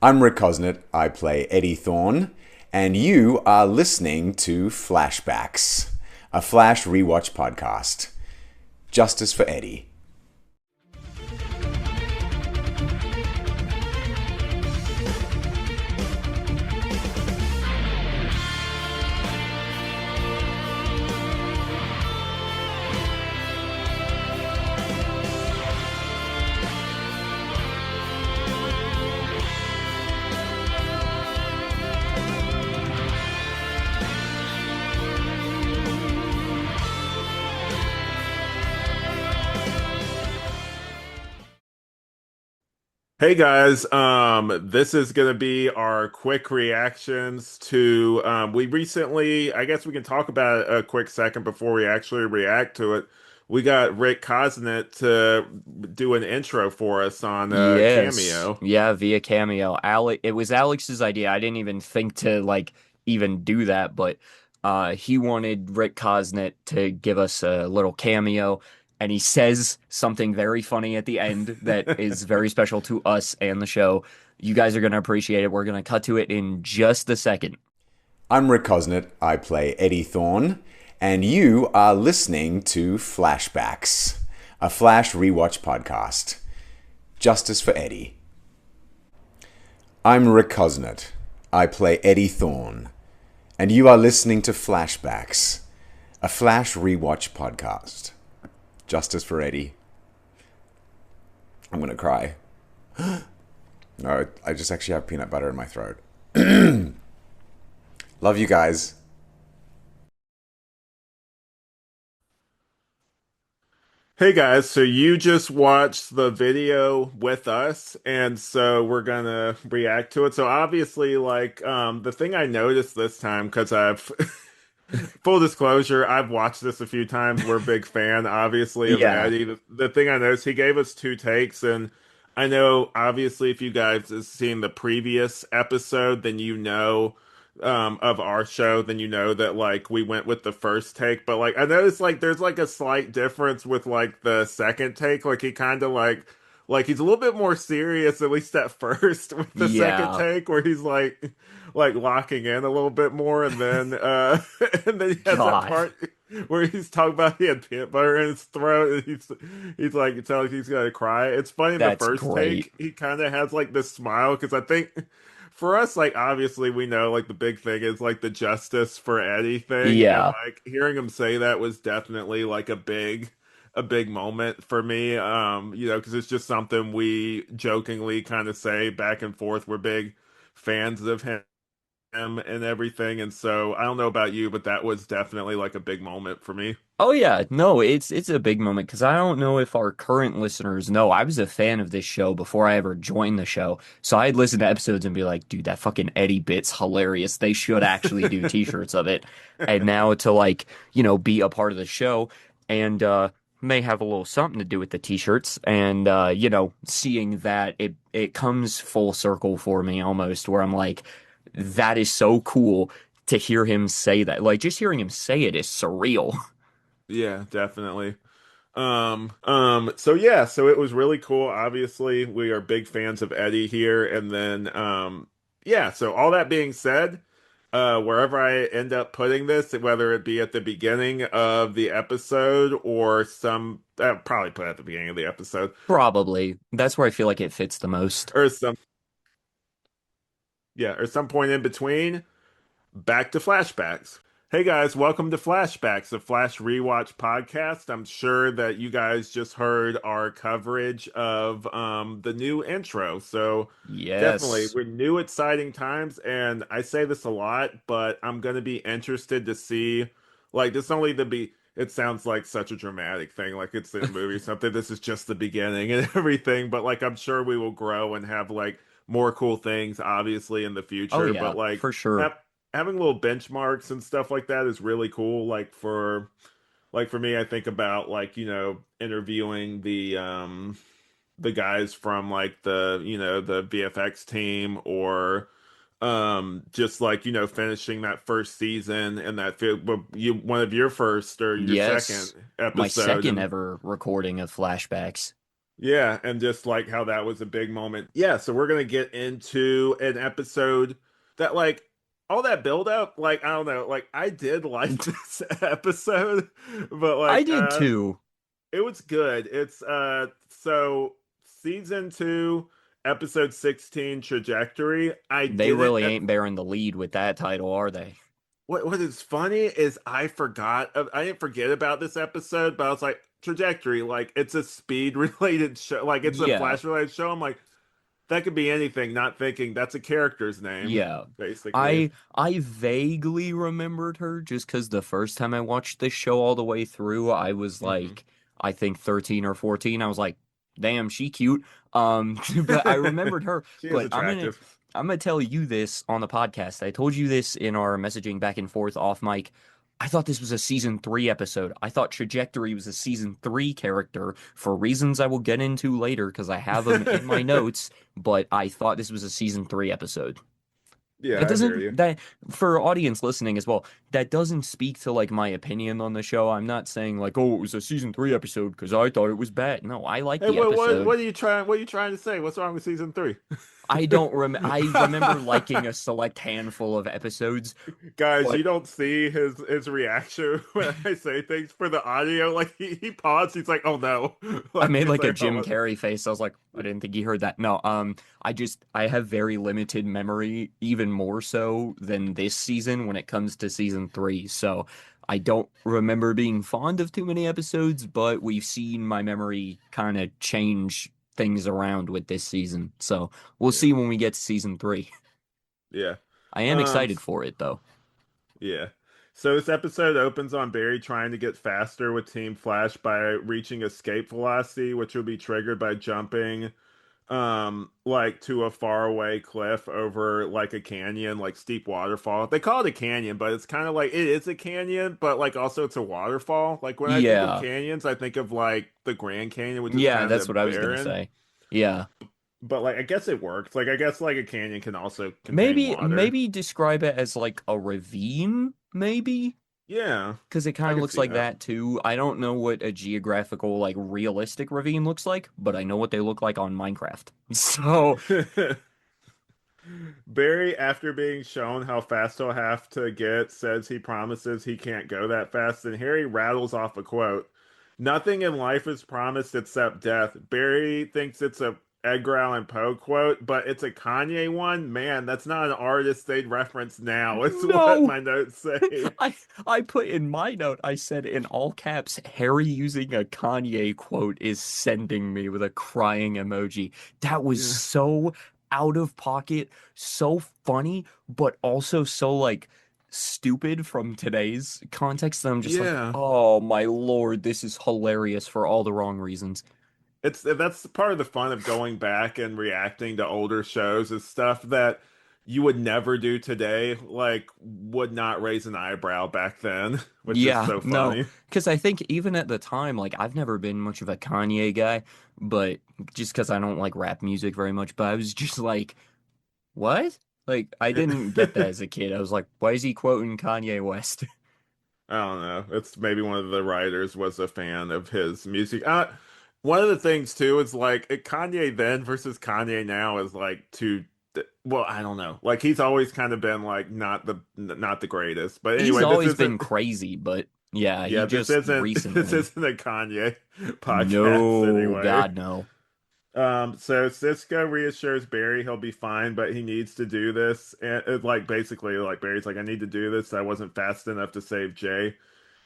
I'm Rick Cosnett. I play Eddie Thorne, and you are listening to Flashbacks, a Flash Rewatch podcast. Justice for Eddie. Hey guys, this is gonna be our quick reactions to we recently, I guess we can talk about it a quick second before we actually react to it. We got Rick Cosnett to do an intro for us on Yes. Cameo. Yeah, via Cameo. It was Alex's idea. I didn't even think to even do that, but he wanted Rick Cosnett to give us a little cameo, and he says something very funny at the end that is very special to us and the show. You guys are going to appreciate it. We're going to cut to it in just a second. I'm Rick Cosnett. I play Eddie Thorne, and you are listening to Flashbacks, a Flash Rewatch podcast. Justice for Eddie. I'm Rick Cosnett. I play Eddie Thorne, and you are listening to Flashbacks, a Flash Rewatch podcast. Justice for Eddie. I'm gonna cry. No, I just actually have peanut butter in my throat. Love you guys. Hey guys, so you just watched the video with us, and so we're gonna react to it. So obviously, the thing I noticed this time, because I've full disclosure, I've watched this a few times. We're a big fan, obviously, of Yeah. Eddie. The thing I noticed, he gave us two takes, and I know, obviously, if you guys have seen the previous episode, then you know of our show, then you know that we went with the first take. But I noticed there's a slight difference with the second take. He kind of he's a little bit more serious, at least at first, with the second Yeah. take, where he's like locking in a little bit more, and then and then he has that God, part where he's talking about he had peanut butter in his throat, and he's like, it sounds like he's gonna cry. It's funny in the that's first great. take he kind of has this smile, because I think for us, obviously we know the big thing is the justice for Eddie thing, and Yeah. hearing him say that was definitely a big moment for me. Because it's just something we jokingly kind of say back and forth. We're big fans of him and everything, and so I don't know about you, but that was definitely a big moment for me. Oh yeah, no, it's a big moment because I don't know if our current listeners know. I was a fan of this show before I ever joined the show. So I'd listen to episodes and be like, dude, that fucking Eddie bit's hilarious. They should actually do t-shirts of it. And now to be a part of the show and may have a little something to do with the t-shirts and seeing that it comes full circle for me almost where I'm like, that is so cool to hear him say that. Like just hearing him say it is surreal. Yeah, definitely. So yeah, so it was really cool. Obviously, we are big fans of Eddie here, and then yeah, so all that being said, wherever I end up putting this, whether it be at the beginning of the episode or probably put it at the beginning of the episode Probably. That's where I feel like it fits the most. or some point in between. Back to flashbacks. Hey guys, welcome to Flashbacks, the Flash Rewatch podcast. I'm sure that you guys just heard our coverage of the new intro. So definitely, Yes. we're new, exciting times, and I say this a lot, but I'm gonna be interested to see, this only to be. It sounds like such a dramatic thing, like it's in a movie or something. This is just the beginning and everything, but I'm sure we will grow and have more cool things, obviously, in the Oh future. yeah, But for sure. having little benchmarks and stuff like that is really cool. For me, I think about interviewing the guys from the VFX team, or just finishing that first season and one of your first or your second Yes. My episode. second And ever recording of flashbacks. Yeah, and just like how that was a big moment. Yeah, so we're gonna get into an episode that like all that build up, like I don't know, like I did like this episode, but I did too. it was good. It's so season 2, episode 16 trajectory. I They didn't really ain't bearing the lead with that title, are they? what is funny is I didn't forget about this episode, but I was like, trajectory, like it's a speed related show, like it's a Yeah. flash related show. I'm like, that could be anything, not thinking that's a character's name, Yeah. basically. I vaguely remembered her just because the first time I watched this show all the way through, I was Hmm. like, I think 13 or 14. I was like, damn, she cute. But I remembered her. She is But attractive. I'm gonna tell you this on the podcast. I told you this in our messaging back and forth off mic. I thought this was a season 3 episode. I thought Trajectory was a season 3 character for reasons I will get into later because I have them in my notes, but I thought this was a season 3 episode. Yeah, That I hear doesn't you. that for audience listening as well, that doesn't speak to like my opinion on the show. I'm not saying like, oh, it was a season 3 episode because I thought it was bad. No, I like Hey, the what episode. are you trying? What are you trying to say? What's wrong with season 3? I remember liking a select handful of episodes, Guys, but you don't see his reaction when I say things for the audio. Like he paused. He's like, "Oh no!" I Like made he's like a like, "Oh Jim what?" Carrey face. I was like, I didn't think he heard that. No, I have very limited memory, even more so than this season when it comes to season 3. So I don't remember being fond of too many episodes, but we've seen my memory kind of change things around with this season. So we'll Yeah, see when we get to season 3. yeah, I am um, excited for it though. yeah. So this episode opens on Barry trying to get faster with Team Flash by reaching escape velocity, which will be triggered by jumping like to a faraway cliff over like a canyon, like steep waterfall. They call it a canyon, but it's kind of like it is a canyon, but like also it's a waterfall. Like when I think of Yeah. canyons, I think of like the Grand Canyon, which is Yeah, kind that's what of I was gonna barren. say. Yeah. But like I guess it works. Like I guess like a canyon can also contain Maybe water. maybe describe it as like a ravine, maybe? Yeah, Because it kind I of could looks see like that. that too. I don't know what a geographical, like realistic ravine looks like, but I know what they look like on Minecraft. So, Barry, after being shown how fast he'll have to get, says he promises he can't go that fast, and Harry rattles off a quote. Nothing in life is promised except death. Barry thinks it's a Edgar Allan Poe quote, but it's a Kanye one. Man, that's not an artist they'd reference now. It's what no. my notes say. I I put in my note, I said in all caps, Harry using a Kanye quote is sending me with a crying emoji. That was Yeah. so out of pocket, so funny, but also so like stupid from today's context that I'm just like, Yeah. oh my Lord, this is hilarious for all the wrong reasons. It's that's part of the fun of going back and reacting to older shows is stuff that you would never do today, like would not raise an eyebrow back then, which is Yeah, so no, funny. because I think even at the time, like I've never been much of a Kanye guy, but just because I don't like rap music very much, but I was just like, what? Like I didn't get that as a kid. I was like, why is he quoting Kanye West? I don't know. It's maybe one of the writers was a fan of his music. One of the things too is like Kanye then versus Kanye now is like two. Well, I don't know. Like he's always kind of been like not the greatest. But He's anyway, this always isn't. been crazy, but yeah, he Yeah, just this recently. isn't a Kanye podcast No, anyway. God, no. So Cisco reassures Barry he'll be fine, but he needs to do this. And like basically, like Barry's like, I need to do this. I wasn't fast enough to save Jay.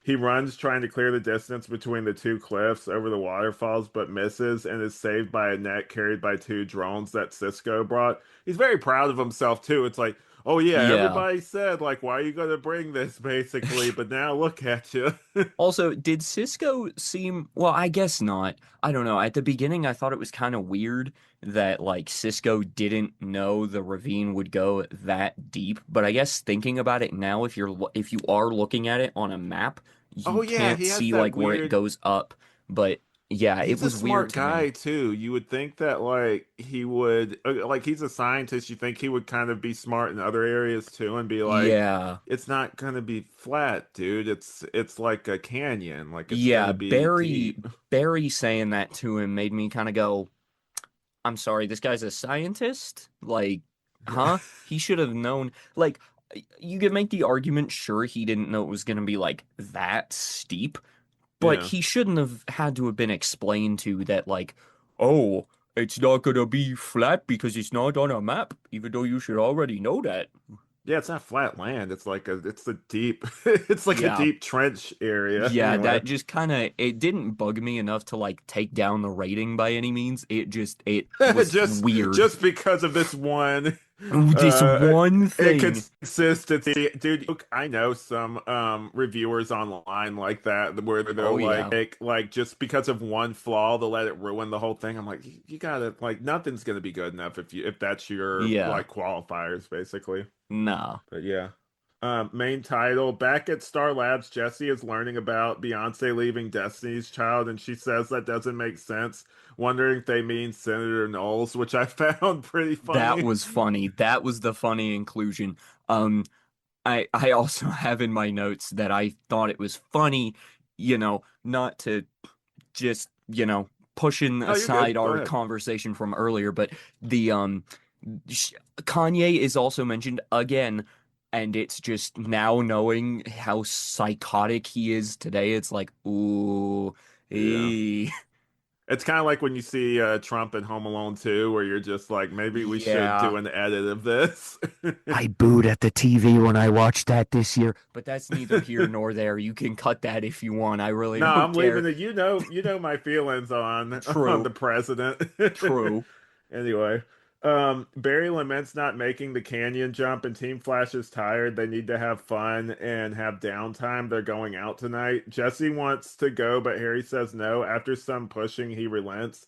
He runs trying to clear the distance between the two cliffs over the waterfalls, but misses and is saved by a net carried by two drones that Cisco brought. He's very proud of himself too. It's like, oh yeah, Yeah. everybody said like, why are you gonna bring this basically? But now look at you. Also, did Cisco seem, well, I guess not. I don't know. At the beginning, I thought it was kind of weird that like Cisco didn't know the ravine would go that deep, but I guess thinking about it now, if you are looking at it on a map, you Oh yeah, can't he has see that like where it weird. goes up, but Yeah, it He's a was smart weird to me. guy too. You would think that like he would like he's a scientist. You think he would kind of be smart in other areas too and be like, Yeah. it's not gonna be flat, dude. It's like a canyon. Like it's Yeah, gonna be Barry deep. Barry saying that to him made me kind of go, I'm sorry, this guy's a scientist? Like, huh? He should have known. Like, you could make the argument, sure, he didn't know it was going to be like that steep, but Yeah. he shouldn't have had to have been explained to that, like, oh, it's not going to be flat because it's not on a map, even though you should already know that. Yeah, it's not flat land. It's a deep it's like a Yeah. deep trench area Yeah, anyway. that just kind of it didn't bug me enough to like take down the rating by any means. It was weird. Just because of this one This uh one thing. inconsistency. Dude, look, I know some reviewers online like that where they're Oh yeah. like just because of one flaw they'll let it ruin the whole thing. I'm like, you gotta like nothing's gonna be good enough if that's your Yeah. like qualifiers basically. Nah. But yeah. Main title. Back at Star Labs, Jessie is learning about Beyonce leaving Destiny's Child, and she says that doesn't make sense, wondering if they mean Senator Knowles, which I found pretty That funny. was funny. That was the funny inclusion. Um, I also have in my notes that I thought it was funny, not to just, pushing No, you're aside good. Go our ahead. conversation from earlier, but the Kanye is also mentioned again, and it's just now knowing how psychotic he is today, it's like, ooh, Yeah. eh. It's kind of like when you see Trump in Home Alone 2, where you're just like, maybe we should do Yeah. an edit of this. I booed at the TV when I watched that this year, but that's neither here nor there. You can cut that if you want. I really No, don't I'm care. leaving it. You know my feelings on True, the president. true. Anyway, Barry laments not making the canyon jump, and Team Flash is tired. They need to have fun and have downtime. They're going out tonight. Jesse wants to go, but Harry says no. After some pushing, he relents.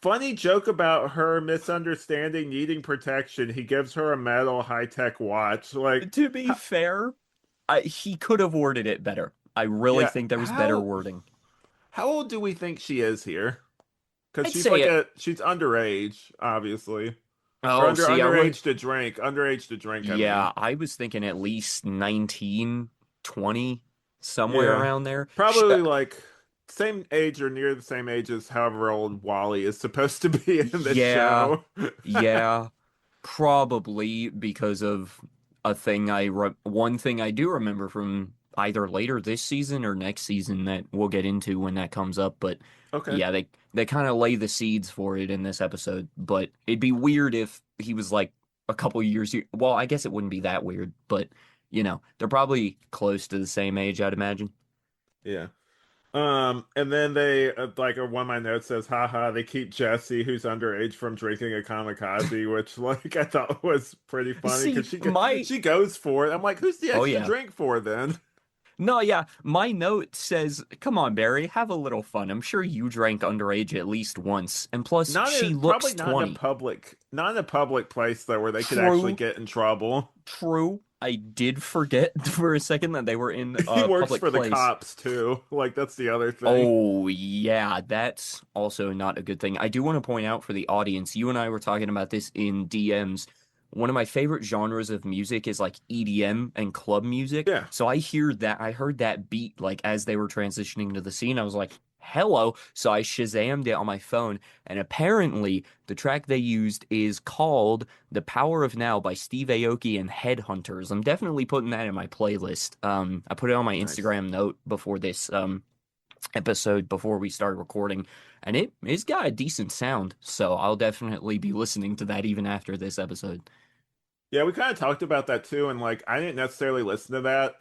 Funny joke about her misunderstanding needing protection. He gives her a metal high-tech watch. Like, To be fair, he could have worded it better. I really yeah, think there was better wording. how old do we think she is here? Because I'd say it. she's underage, obviously. Or Oh, see, I would. underage to drink, I mean. Yeah, I was thinking at least 19, 20, somewhere Yeah. around there. Probably like same age or near the same age as however old Wally is supposed to be in this Yeah, show. yeah. Probably because of one thing I do remember from either later this season or next season that we'll get into when that comes up. But Okay. yeah, they kind of lay the seeds for it in this episode. But it'd be weird if he was like a couple years. Well, I guess it wouldn't be that weird, but they're probably close to the same age, I'd imagine. Yeah. And then they like one of my notes says, haha, they keep Jesse, who's underage, from drinking a kamikaze, which like I thought was pretty funny See, because my she goes for it. I'm like, who's the oh extra yeah. drink for then? No, yeah, my note says, "Come on, Barry, have a little fun. I'm sure you drank underage at least once, and plus, she Probably looks 20." not in a public place though, where they could actually True, get in trouble. true. I did forget for a second that they were in He a works public for the place. cops too. Like that's the other thing. Oh, yeah, that's also not a good thing. I do want to point out for the audience, you and I were talking about this in DMs. One of my favorite genres of music is like EDM and club music. Yeah. So I heard that beat like as they were transitioning to the scene. I was like, hello. So I Shazammed it on my phone. And apparently the track they used is called The Power of Now by Steve Aoki and Headhunters. I'm definitely putting that in my playlist. I put it on my Nice. Instagram note before this episode before we started recording, and it's got a decent sound, so I'll definitely be listening to that even after this episode. Yeah, we kind of talked about that too, and like I didn't necessarily listen to that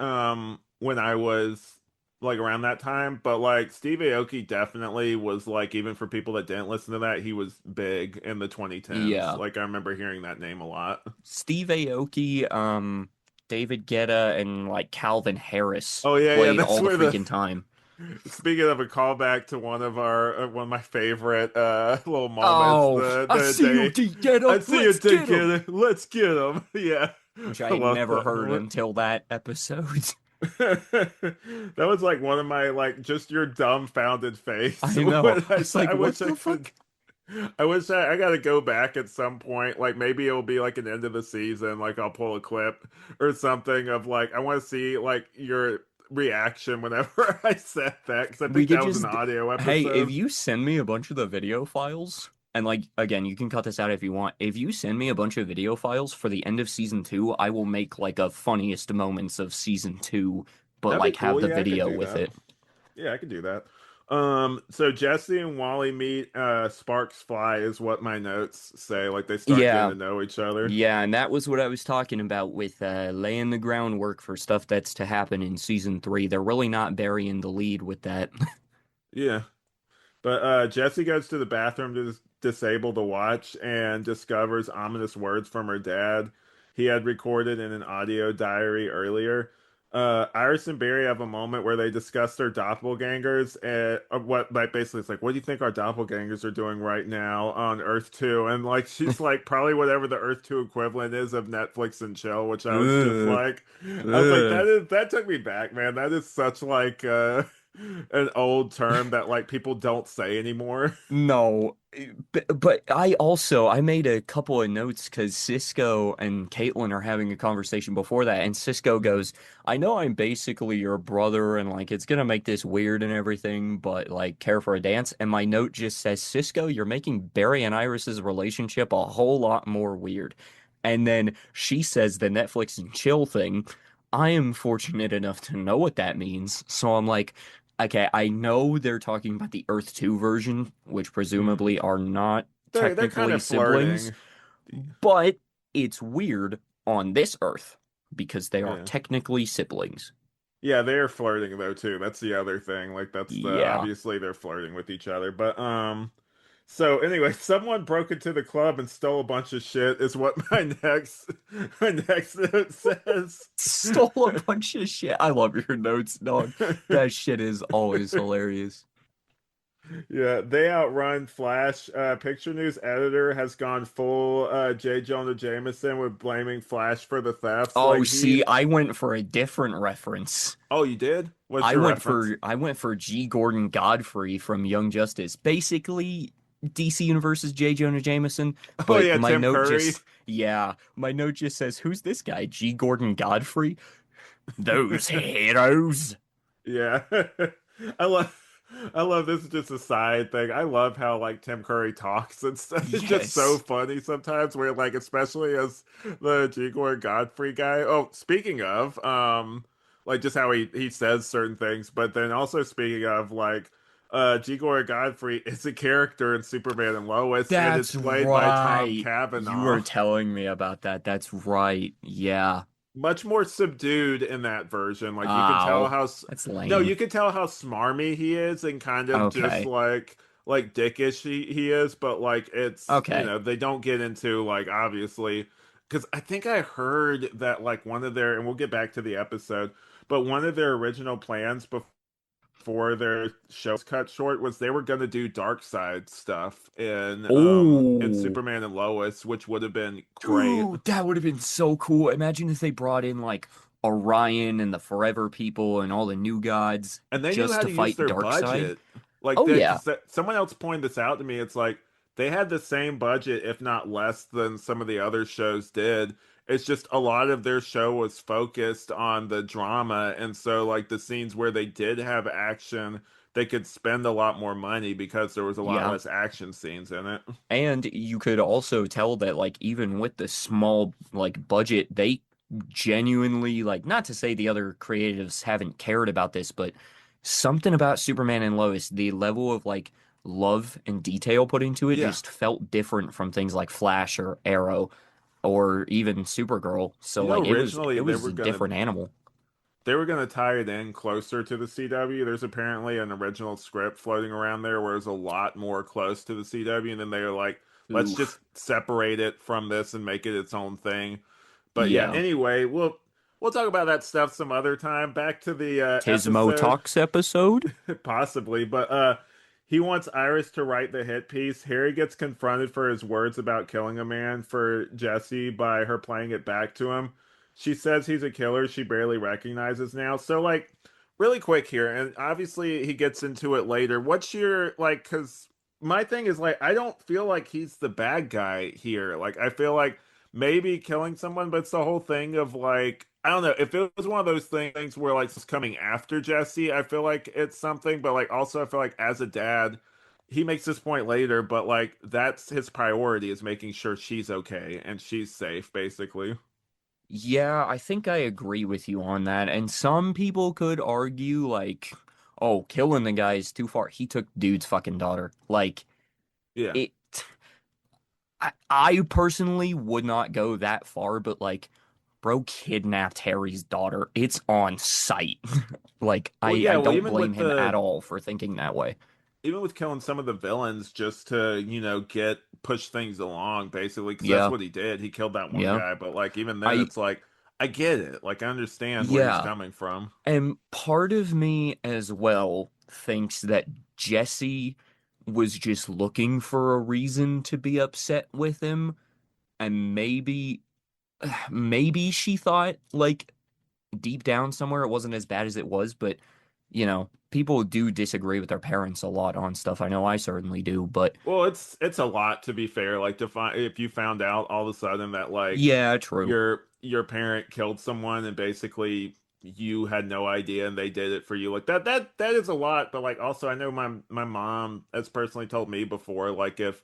when I was like around that time, but like Steve Aoki definitely was like even for people that didn't listen to that, he was big in the 2010s. Yeah, Like I remember hearing that name a lot. Steve Aoki, David Guetta, and like Calvin Harris Oh yeah, played that's all the where the freaking time. speaking of a callback to one of my favorite little moments, Oh, I the see you, day D. Get I up, see you let's did get get him. it. Let's get him. Yeah. Which I I had love never that heard moment. until that episode. That was like one of my like just your dumbfounded face I know. when I I was said like, I what wish I the could. fuck? I wish I gotta go back at some point. Like maybe it'll be like an end of the season. Like I'll pull a clip or something of like I want to see like your reaction whenever I said that because I We think could that was an just, audio hey, if episode. you send me a bunch of the video files, and like, again, you can cut this out if you want. If you send me a bunch of video files for the end of season two, I will make like a funniest moments of season two, but That'd be like have cool. the Yeah, I could video do with that. it. Yeah, I could do that. So Jesse and Wally meet. Sparks fly is what my notes say. Like they start getting Yeah. to know each other. Yeah, and that was what I was talking about with laying the groundwork for stuff that's to happen in season three. They're really not burying the lead with that. Yeah. But Jesse goes to the bathroom to disable the watch and discovers ominous words from her dad he had recorded in an audio diary earlier. Iris and Barry have a moment where they discuss their doppelgangers and what, like, basically, it's like, what do you think our doppelgangers are doing right now on Earth 2? And like, she's like, probably whatever the Earth 2 equivalent is of Netflix and chill, which I was just Ugh, like, I was like, ugh. that took me back, man. That is such like, an old term that like people don't say anymore. No, but I made a couple of notes because Cisco and Caitlin are having a conversation before that, and Cisco goes, "I know I'm basically your brother, and like it's gonna make this weird and everything, but like care for a dance." And my note just says, "Cisco, you're making Barry and Iris's relationship a whole lot more weird." And then she says the Netflix and chill thing. I am fortunate enough to know what that means, so I'm like. Okay, I know they're talking about the Earth 2 version, which Hmm. presumably are not They're kind technically of siblings, flirting. but it's weird on this Earth because they are Yeah. technically siblings. Yeah, they're flirting though too. That's the other thing. Like that's the Yeah. obviously they're flirting with each other. But so anyway, someone broke into the club and stole a bunch of shit is what my next note says. Stole a bunch of shit. I love your notes, dog. That shit is always hilarious. Yeah, they outrun Flash. Picture News editor has gone full J. Jonah Jameson with blaming Flash for the thefts. Oh, Like see, I went for a different reference. oh, you did? What's your reference? I went for G. Gordon Godfrey from Young Justice. Basically DC Universe's J. Jonah Jameson, Oh but yeah, Tim Curry. my note just says, who's this guy? G. Gordon Godfrey? Those heroes. Yeah. I love I love this is just a side thing. I love how like Tim Curry talks and stuff. It's just so Yes. funny sometimes where like especially as the Igor Godfrey guy. Oh, speaking of like just how he says certain things, but then also speaking of like Igor Godfrey is a character in Superman and Lois and it's That's played by Tom right. You were Cavanaugh. telling me about that. That's right. Yeah. Much more subdued in that version. Like you can tell Ow. how That's no, lame. you can tell how smarmy he is and kind of just Okay. like dickish he is, but like it's you Okay. know they don't get into like obviously because I think I heard that like one of their and we'll get back to the episode, but one of their original plans before their show was cut short was they were going to do dark side stuff in Oh. Superman and Lois, which would have been great. Dude, that would have been so cool. Imagine if they brought in like Orion and the Forever People and all the new gods And they knew just how to to use fight their Darkseid. budget. Like Oh they, yeah. because someone else pointed this out to me. It's like they had the same budget, if not less, than some of the other shows did. It's just a lot of their show was focused on the drama, and so like the scenes where they did have action, they could spend a lot more money because there was a lot Yeah. less action scenes in it. And you could also tell that like even with the small like budget, they genuinely like not to say the other creatives haven't cared about this, but something about Superman and Lois, the level of like love and detail put into it Yeah, just felt different from things like Flash or Arrow or even Supergirl. So like originally it was a different animal. they were gonna tie it in closer to the CW. There's apparently an original script floating around there where it's a lot more close to the CW, and then they were like, let's just Oof. separate it from this and make it its own thing. But yeah, Yeah. anyway, we'll talk about that stuff some other time. Back to the TISMO episode, Talks episode. possibly, but he wants Iris to write the hit piece. Harry gets confronted for his words about killing a man for Jesse by her playing it back to him. she says he's a killer she barely recognizes now. So like really quick here, and obviously he gets into it later. What's your like, because my thing is like I don't feel like he's the bad guy here. Like I feel like maybe killing someone, but it's the whole thing of like I don't know if it was one of those things where like it's coming after Jesse. I feel like it's something, but like also I feel like as a dad, he makes this point later, but like that's his priority is making sure she's okay and she's safe, basically. Yeah, I think I agree with you on that. And some people could argue like, oh, killing the guy is too far. He took dude's fucking daughter. Like Yeah. it I personally would not go that far, but like bro kidnapped Harry's daughter. It's on sight. Like Well, I yeah, well, don't blame him at all for thinking that way. even with killing some of the villains just to, get push things along, basically, because that's Yeah. what he did. He killed that one Yeah. guy, but like even then, I it's like I get it. Like I understand where he's yeah. coming from. And part of me as well thinks that Jesse was just looking for a reason to be upset with him, and maybe she thought like deep down somewhere it wasn't as bad as it was, but people do disagree with their parents a lot on stuff. I know I certainly do, but Well, it's a lot to be fair. Like to find if you found out all of a sudden that like yeah, true. your parent killed someone and basically you had no idea and they did it for you. Like that is a lot, but like also I know my mom has personally told me before like if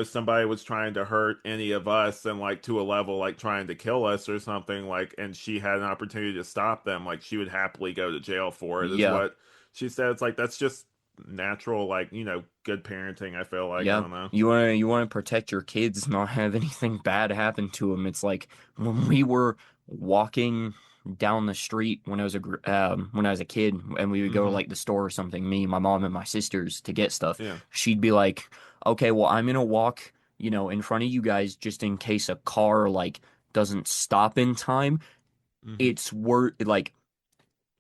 somebody was trying to hurt any of us and like to a level like trying to kill us or something like and she had an opportunity to stop them, like she would happily go to jail for it is Yeah. what she said. It's like that's just natural, like, good parenting, I feel like. I Yeah. don't know. You want to protect your kids, not have anything bad happen to them. It's like when we were walking down the street when I was a kid and we would go to Hmm. like the store or something, me, my mom and my sisters to get stuff. Yeah. She'd be like, "Okay, well, I'm gonna walk, in front of you guys just in case a car like doesn't stop in time." Hmm. It's worth like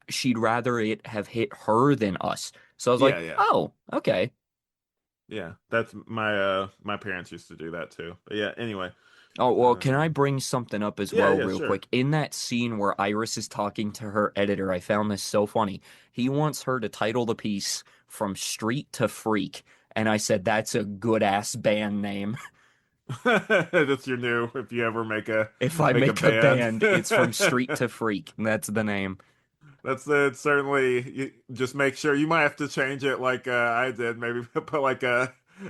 she'd rather it have hit her than us. So I was Yeah, like, yeah. "Oh, okay." Yeah. That's my parents used to do that too. But yeah, anyway. Oh, well, can I Um bring something up as yeah, well, yeah, real sure. quick? In that scene where Iris is talking to her editor, I found this so funny. He wants her to title the piece From Street to Freak. And I said, that's a good ass band name. That's your new if you ever If I make a make a band. band, it's From Street to Freak. And that's the name. That's it. Certainly, just make sure you might have to change it like I did. Maybe put like an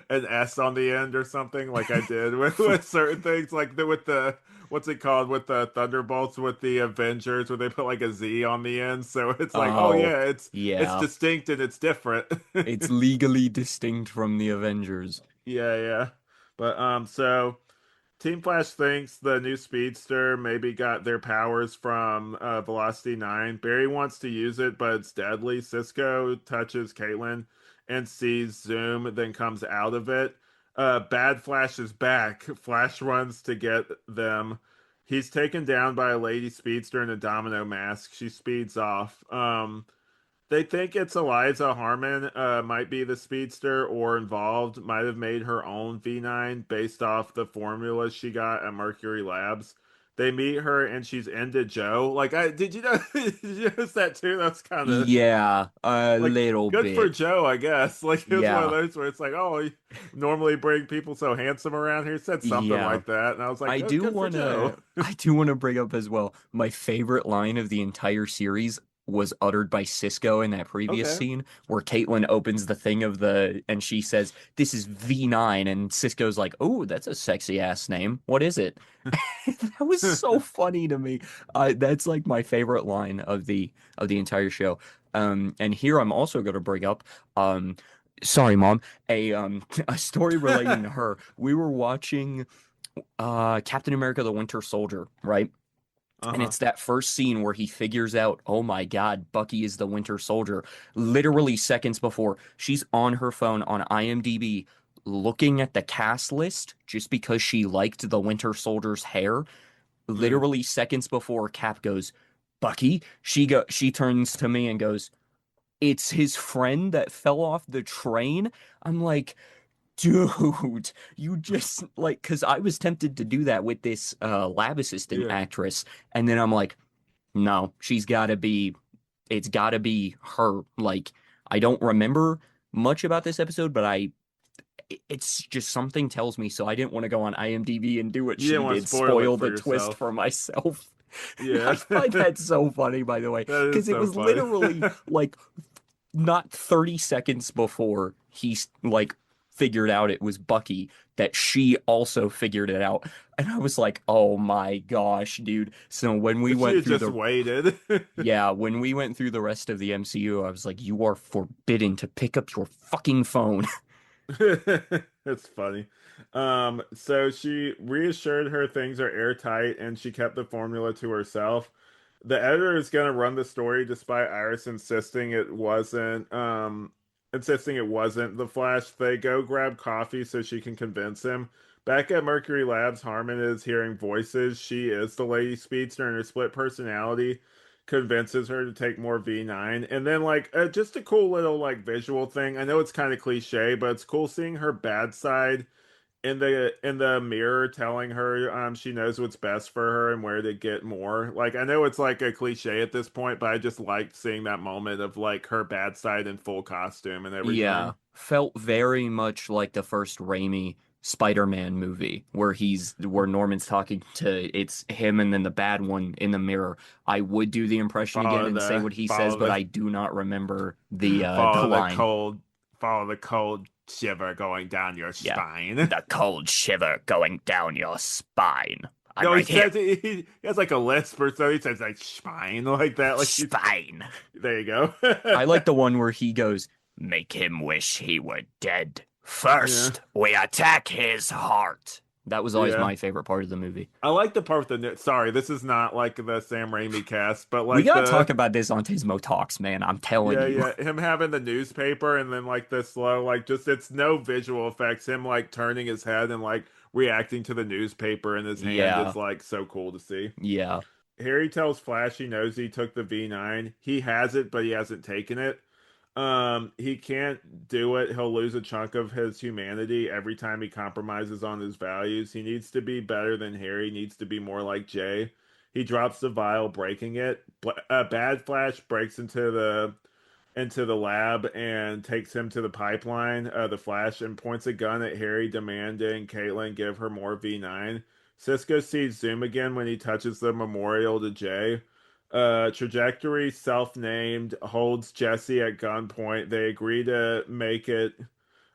S on the end or something, like I did with certain things, like with the what's it called with the Thunderbolts with the Avengers, where they put like a Z on the end. So it's like, oh Oh, yeah, it's yeah. distinct and it's different. It's legally distinct from the Avengers. Yeah, yeah. But so. Team Flash thinks the new speedster maybe got their powers from Velocity 9. Barry wants to use it, but it's deadly. Cisco touches Caitlin and sees Zoom, then comes out of it. Bad Flash is back. Flash runs to get them. He's taken down by a lady speedster in a domino mask. She speeds off. They think it's Eliza Harmon, might be the speedster or involved, might have made her own V9 based off the formula she got at Mercury Labs. They meet her and she's into Joe. Like, did you know? Did you notice that too? That's kind of Yeah, a like little good for bit. Joe, I guess. Like, it was one of Yeah, those where it's like, oh, you normally bring people so handsome around here. Said something yeah. like that, and I was like, I oh, do good for Joe. wanna I do wanna bring up as well. My favorite line of the entire series was uttered by Cisco in that previous Okay. scene where Caitlin opens the thing and she says, "This is V9," and Cisco's like, "Oh, that's a sexy ass name. What is it?" That was so funny to me. That's like my favorite line of the entire show. And here I'm also going to bring up, sorry, mom, a story relating to her. We were watching Captain America the Winter Soldier, right? And Uh-huh. it's that first scene where he figures out, oh my God, Bucky is the Winter Soldier. Literally seconds before, she's on her phone on IMDb looking at the cast list just because she liked the Winter Soldier's hair. Yeah. Literally seconds before Cap goes, Bucky, she turns to me and goes, it's his friend that fell off the train. I'm like, Dude, you just like, because I was tempted to do that with this lab assistant Yeah. actress, and then I'm like, no, it's gotta be her. Like, I don't remember much about this episode, but it's just something tells me so. I didn't want to go on IMDb and do what You didn't she want to did, spoil it spoil for the twist yourself. for myself. And I Yeah. find that so funny, by the way, That is because it so was funny. literally like not 30 seconds before like figured out it was Bucky that she also figured it out. And I was like, "Oh my gosh, dude." So when we If she went had through just the waited. yeah, when we went through the rest of the MCU, I was like, "You are forbidden to pick up your fucking phone." That's funny. So she reassured her things are airtight and she kept the formula to herself. The editor is gonna run the story despite Iris insisting it wasn't the Flash. They go grab coffee so she can convince him. Back at Mercury Labs, Harmon is hearing voices. She is the Lady Speedster, and her split personality convinces her to take more V9. And then like just a cool little like visual thing. I know it's kind of cliche, but it's cool seeing her bad side in the mirror telling her she knows what's best for her and where to get more. Like I know it's like a cliche at this point, but I just liked seeing that moment of like her bad side in full costume and Yeah, everything. felt very much like the first Raimi Spider-Man movie where Norman's talking to it's him and then the bad one in the mirror. I would do the impression again and say what he says, Follow but the I do not remember the follow the line. cold follow the cold shiver going down your Yeah. spine. The cold shiver going down your spine. I'm No, he right here. says he has like a lisp or so. He says like spine like that. Like he's Spine. there you go. I like the one where he goes, "Make him wish he were dead. Yeah, First, we attack his heart." That was always yeah. my favorite part of the movie. I like the part with the sorry, this is not like the Sam Raimi cast, but We like gotta talk the about this on Tismo Talks, man. I'm telling yeah, you. yeah, him having the newspaper and then like the slow like just it's no visual effects. Him like turning his head and like reacting to the newspaper in his hand Yeah, is like so cool to see. yeah, Harry tells Flash he knows he took the V9. He has it, but he hasn't taken it. He can't do it. He'll lose a chunk of his humanity every time he compromises on his values. He needs to be better than Harry, needs to be more like Jay. He drops the vial, breaking it. Bad Flash breaks into the lab and takes him to the pipeline, the Flash, and points a gun at Harry, demanding Caitlin give her more V9. Cisco sees Zoom again when he touches the memorial to Jay. Trajectory, self-named, holds Jesse at gunpoint. They agree to make it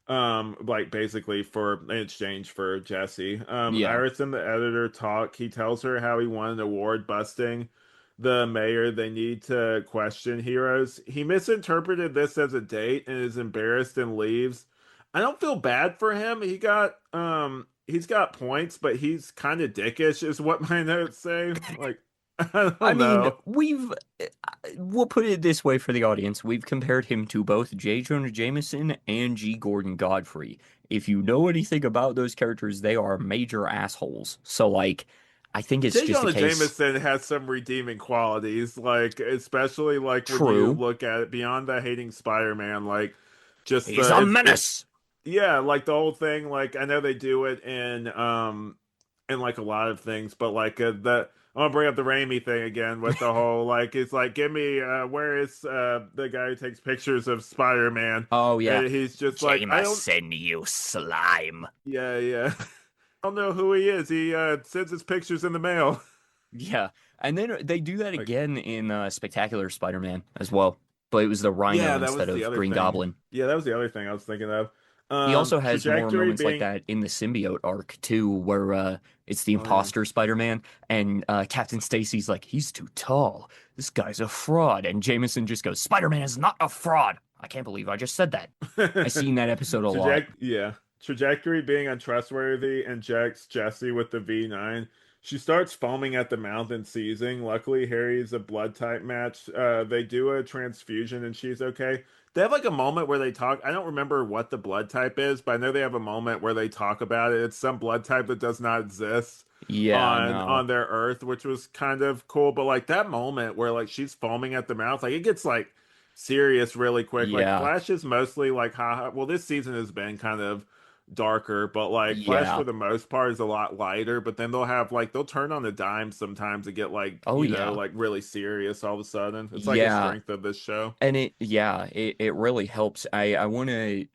like basically for in exchange for Jesse. yeah, Iris and the editor talk. He tells her how he won an award busting the mayor. They need to question heroes. He misinterpreted this as a date and is embarrassed and leaves. I don't feel bad for him. He's got points, but he's kind of dickish is what my notes say. Like I I don't mean, know. we'll put it this way for the audience. We've compared him to both J. Jonah Jameson and G. Gordon Godfrey. If you know anything about those characters, they are major assholes. So, like, I think it's J. just a Jonah case. Jameson has some redeeming qualities, like especially like when you True, look at it beyond the hating Spider-Man, like just he's the a it menace. yeah, like the whole thing. Like I know they do it in like a lot of things, but like the I'm gonna bring up the Raimi thing again with the whole like it's like give me where is the guy who takes pictures of Spider-Man, Oh yeah, and he's just like I don't Jameson, you slime. yeah yeah I don't know who he is. He sends his pictures in the mail. Yeah, and then they do that Like again in Spectacular Spider-Man as well, but it was the Rhino yeah, that instead was the of other Green thing. Goblin. Yeah, that was the other thing I was thinking of. He also has more Trajectory moments like being that in the symbiote arc too, where it's the oh yeah. imposter Spider-Man, and Captain Stacy's like, "He's too tall. This guy's a fraud," and Jameson just goes, "Spider-Man is not a fraud." I can't believe I just said that. I seen that episode a lot. Yeah. Trajectory being untrustworthy injects Jesse with the V9. She starts foaming at the mouth and seizing. Luckily, Harry's a blood type match. They do a transfusion and she's okay. They have like a moment where they talk. I don't remember what the blood type is, but I know they have a moment where they talk about it. It's some blood type that does not exist Yeah, on no, their Earth, which was kind of cool. But like that moment where like she's foaming at the mouth, like it gets like serious really quick. Like yeah, Flash is mostly like haha. Well, this season has been kind of darker, but like Flash Yeah. for the most part is a lot lighter, but then they'll have like they'll turn on the dime sometimes to get like, Oh yeah. like really serious all of a sudden. It's like a Yeah. strength of this show. And it really helps. I want to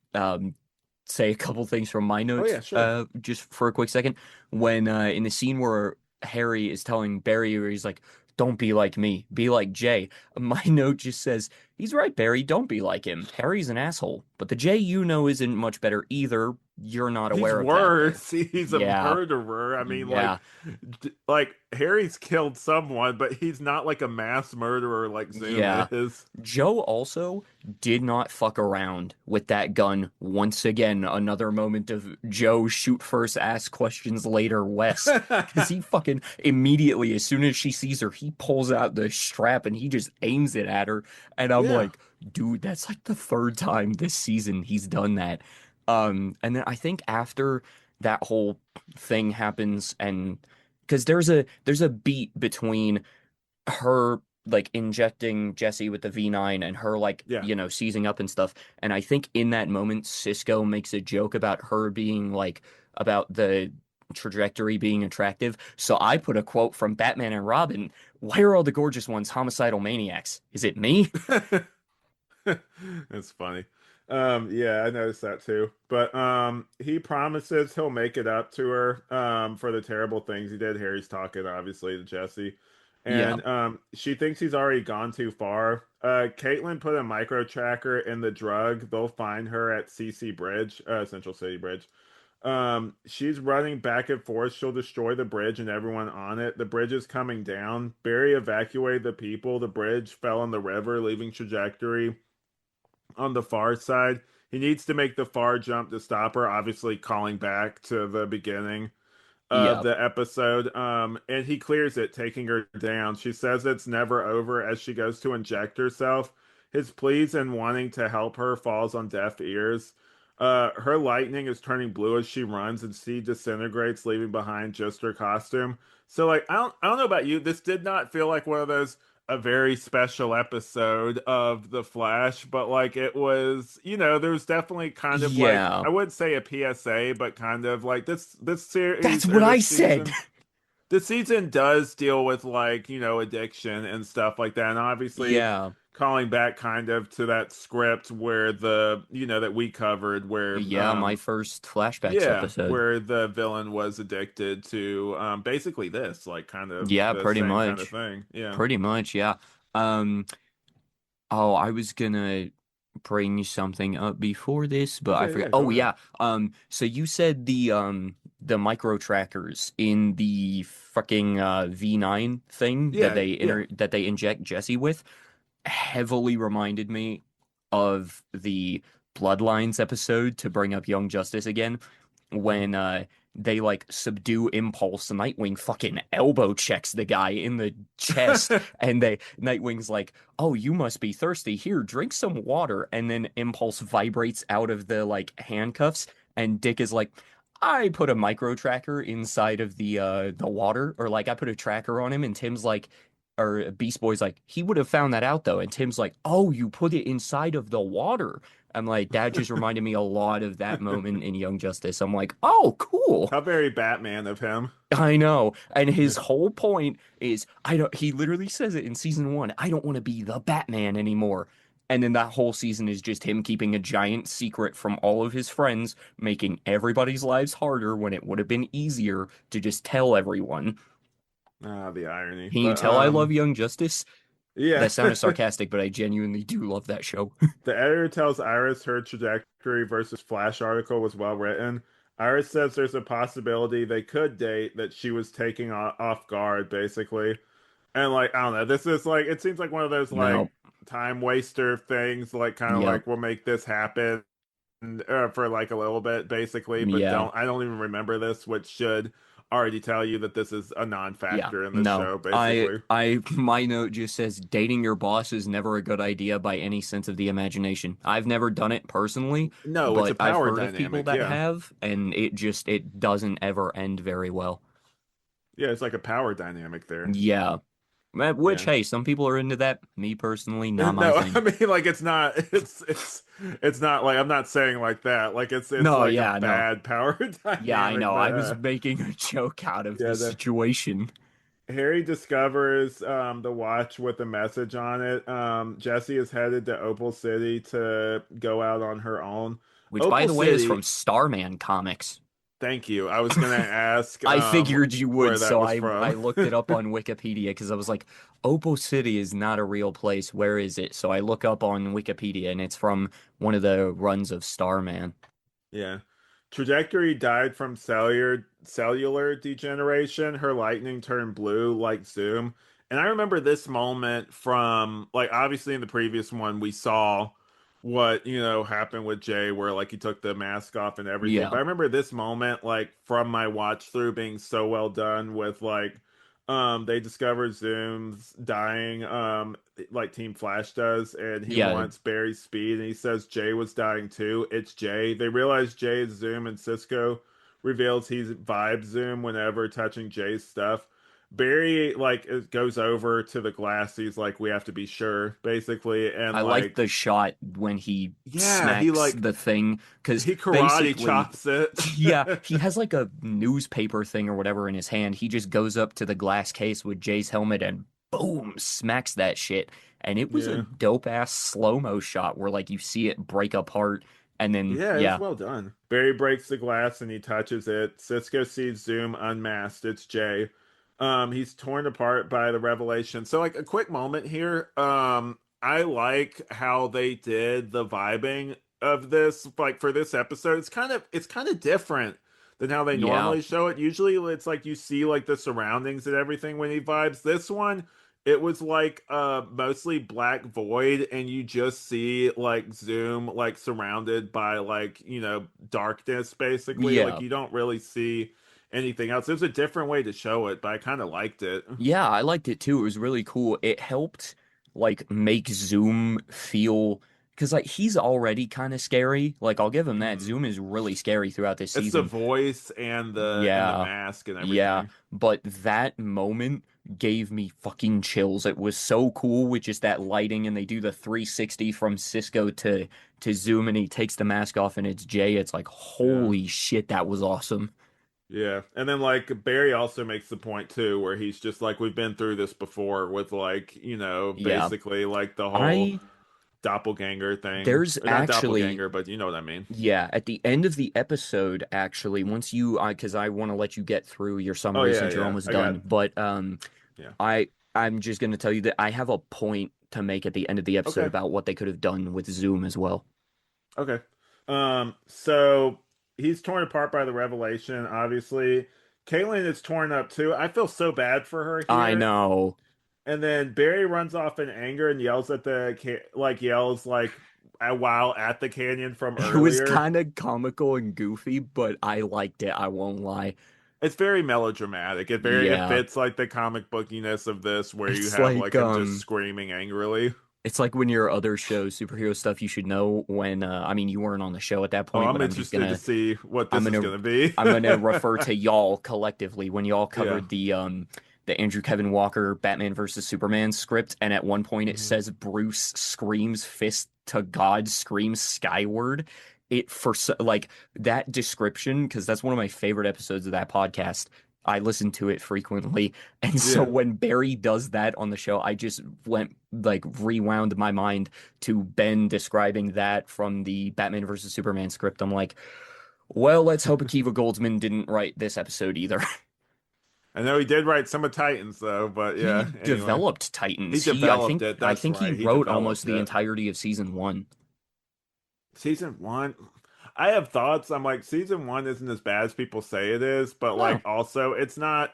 say a couple things from my Oh notes yeah, sure. just for a quick second. When in the scene where Harry is telling Barry, where he's like, "Don't be like me, be like Jay." My note just says, "He's right, Barry. Don't be like him. Harry's an asshole, but the Jay you know isn't much better either. You're not He's aware of that though." worse. He's a Yeah, murderer. I mean, yeah. like Harry's killed someone, but he's not like a mass murderer like Zoom Yeah. is. Joe also did not fuck around with that gun once again. Another moment of Joe shoot first, ask questions later, Wes. Because he fucking immediately, as soon as she sees her, he pulls out the strap and he just aims it at her. And I'm Yeah, like, dude, that's like the third time this season he's done that. And then I think after that whole thing happens, and because there's a beat between her like injecting Jesse with the V9 and her like, yeah. seizing up and stuff. And I think in that moment, Cisco makes a joke about her being like, about the trajectory being attractive. So I put a quote from Batman and Robin: "Why are all the gorgeous ones homicidal maniacs? Is it me?" That's funny. Yeah, I noticed that too. But he promises he'll make it up to her for the terrible things he did. Harry's talking obviously to Jesse. Yeah, And she thinks he's already gone too far. Caitlin put a micro tracker in the drug. They'll find her at CC Bridge, Central City Bridge. She's running back and forth. She'll destroy the bridge and everyone on it. The bridge is coming down. Barry evacuated the people. The bridge fell in the river, leaving trajectory on the far side. He needs to make the far jump to stop her, obviously calling back to the beginning of yeah, the episode. And he clears it, taking her down. She says it's never over as she goes to inject herself. His pleas and wanting to help her falls on deaf ears. Her lightning is turning blue as she runs, and she disintegrates, leaving behind just her costume. So, like, I don't know about you. This did not feel like one of those a very special episode of The Flash, but like it was, there was definitely kind of like yeah. I wouldn't say a PSA, but kind of like this That's series or what I this said. season. The season does deal with like, addiction and stuff like that. And obviously Yeah, calling back kind of to that script where that we covered where yeah. My first flashbacks yeah, episode. where the villain was addicted to basically this, like kind of Yeah, the pretty same kind of much. thing. Yeah. Pretty much, yeah. Um, Oh, I was gonna bring something up before this, but I Okay, forgot. yeah, Oh go ahead. yeah. So you said the micro trackers in the fucking V9 thing that Yeah, yeah. they inject Jesse with heavily reminded me of the Bloodlines episode, to bring up Young Justice again, Mhm. when they like subdue Impulse. Nightwing fucking elbow checks the guy in the chest, and Nightwing's like, "Oh, you must be thirsty. Here, drink some water." And then Impulse vibrates out of the like handcuffs, and Dick is like, "I put a micro tracker inside of the water," or like, "I put a tracker on him," and Tim's like, or Beast Boy's like, "He would have found that out though." And Tim's like, "Oh, you put it inside of the water." I'm like, that just reminded me a lot of that moment in Young Justice. I'm like, oh, cool. How very Batman of him. I know. And his whole point is, he literally says it in season one, "I don't want to be the Batman anymore." And then that whole season is just him keeping a giant secret from all of his friends, making everybody's lives harder when it would have been easier to just tell everyone. Ah, the irony. Can you But tell I love Young Justice? yeah. That sounded sarcastic, but I genuinely do love that show. The editor tells Iris her trajectory versus Flash article was well written. Iris says there's a possibility they could date, that she was taking off guard, basically. And like, I don't know, this is like, it seems like one of those like No. time waster things, like kind of Yep. like we'll make this happen for like a little bit, basically, but Yeah. I don't even remember this, which should already tell you that this is a Yeah, non-factor in the no. show, basically. My note just says dating your boss is never a good idea by any sense of the imagination. I've never done it personally, No, it's a but I've power heard of people dynamic. that Yeah. have, and it doesn't ever end very well. Yeah, it's like a power dynamic there. Yeah, Which, Yeah. hey, some people are into that. Me personally, not my No, I thing. mean like it's not like I'm not saying like that. Like it's No, like a yeah, no. bad power Yeah, I dynamic, know. but I was making a joke out of yeah, this the situation. Harry discovers the watch with a message on it. Jessie is headed to Opal City to go out on her own. Which, by Opal the way, is from City, Starman Comics. thank you. I was gonna ask I figured you would, where that so was I from. looked it up on Wikipedia because I was like, Opal City is not a real place. Where is it? So I look up on Wikipedia and it's from one of the runs of Starman. Yeah. Trajectory died from cellular degeneration. Her lightning turned blue like Zoom. And I remember this moment from like obviously in the previous one we saw what, happened with Jay where like he took the mask off and everything. But Yeah. I remember this moment like from my watch through being so well done with like they discovered Zoom's dying like Team Flash does, and he Yeah. wants Barry's speed, and he says Jay was dying too. It's Jay. They realize Jay is Zoom, and Cisco reveals he's Vibe Zoom whenever touching Jay's stuff. Barry like goes over to the glass. He's like, "We have to be sure," basically, and I like like, the shot when he yeah, he smacks like the thing because he karate basically, chops it. yeah, he has like a newspaper thing or whatever in his hand. He just goes up to the glass case with Jay's helmet and boom, smacks that shit. And it was a Yeah, dope ass slow-mo shot where like you see it break apart and then yeah, it was yeah, well done. Barry breaks the glass and he touches it. Cisco sees Zoom unmasked. It's Jay. He's torn apart by the revelation. So, like a quick moment here. I like how they did the vibing of this. Like for this episode, it's kind of different than how they yeah, normally show it. Usually, it's like you see like the surroundings and everything when he vibes. This one, it was like mostly black void and you just see like Zoom like surrounded by like, darkness basically. Like yeah. you don't really see anything else. It was a different way to show it, but I kind of liked it. Yeah, I liked it too. It was really cool. It helped like make Zoom feel because like he's already kind of scary. Like I'll give him that. Mhm. Zoom is really scary throughout this It's the season. voice and the Yeah. mask and Yeah, everything. but that moment gave me fucking chills. It was so cool with just that lighting and they do the 360 from Cisco to Zoom and he takes the mask off and it's Jay. It's like Yeah. holy shit, that was awesome. Yeah. And then like Barry also makes the point too where he's just like we've been through this before with like, Yeah. basically like the whole I doppelganger thing. there's Or not actually doppelganger, but you know what I mean. yeah, at the end of the episode, actually, once you, because I want to let you get through your Oh summary yeah, since you're yeah. almost I got done, but yeah. I'm just going to tell you that I have a point to make at the end of the episode Okay. about what they could have done with Zoom as well. Okay. So he's torn apart by the revelation, obviously. Caitlin is torn up too. I feel so bad for her I here. know. And then Barry runs off in anger and yells at yells like while at the canyon from It was earlier. kind of comical and goofy, but I liked it. I won't lie. It's very melodramatic. It Yeah. fits like the comic bookiness of this where you It's have like like him just screaming angrily. it's like when your other shows, superhero stuff you should know when I mean you weren't on the show at that Oh, point, I'm but I'm just interested to gonna see what I'm this is gonna gonna be. I'm gonna refer to y'all collectively when y'all Yeah. covered the Andrew Kevin Walker Batman versus Superman script, and at one point it Mhm. says Bruce screams fist to God, screams skyward. It for like that description because that's one of my favorite episodes of that podcast. I listen to it frequently, and so Yeah. when Barry does that on the show, I just went like rewound my mind to Ben describing that from the Batman versus Superman script. I'm like, well, let's hope Akiva Goldsman didn't write this episode either. I know he did write some of Titans though, but He yeah, anyway. developed He Titans. developed it. I That's think he right. He wrote almost developed the it. entirety of season one. Season one, I have thoughts. I'm like, season one isn't as bad as people say it is, but Oh, like also it's not.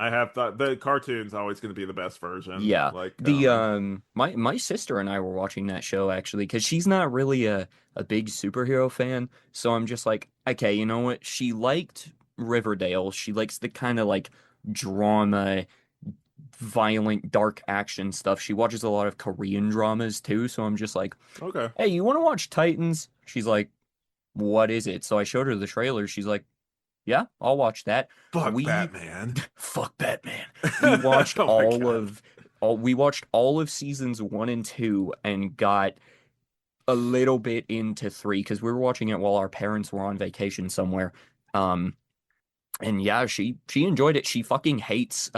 I have thought the cartoon's always going to be the best version. yeah. Like, I don't The know. my sister and I were watching that show actually because she's not really a big superhero fan. So I'm just like, okay, you know what? She liked Riverdale. She likes the kind of like drama, violent, dark action stuff. She watches a lot of Korean dramas too. So I'm just like, Okay. hey, you want to watch Titans? She's like, what is it? So I showed her the trailer. She's like, yeah, I'll watch that. Fuck We Batman. fuck Batman. we watched Oh my God. we watched all of seasons 1 and 2 and got a little bit into 3 because we were watching it while our parents were on vacation somewhere. Um, and yeah, she enjoyed it. She fucking hates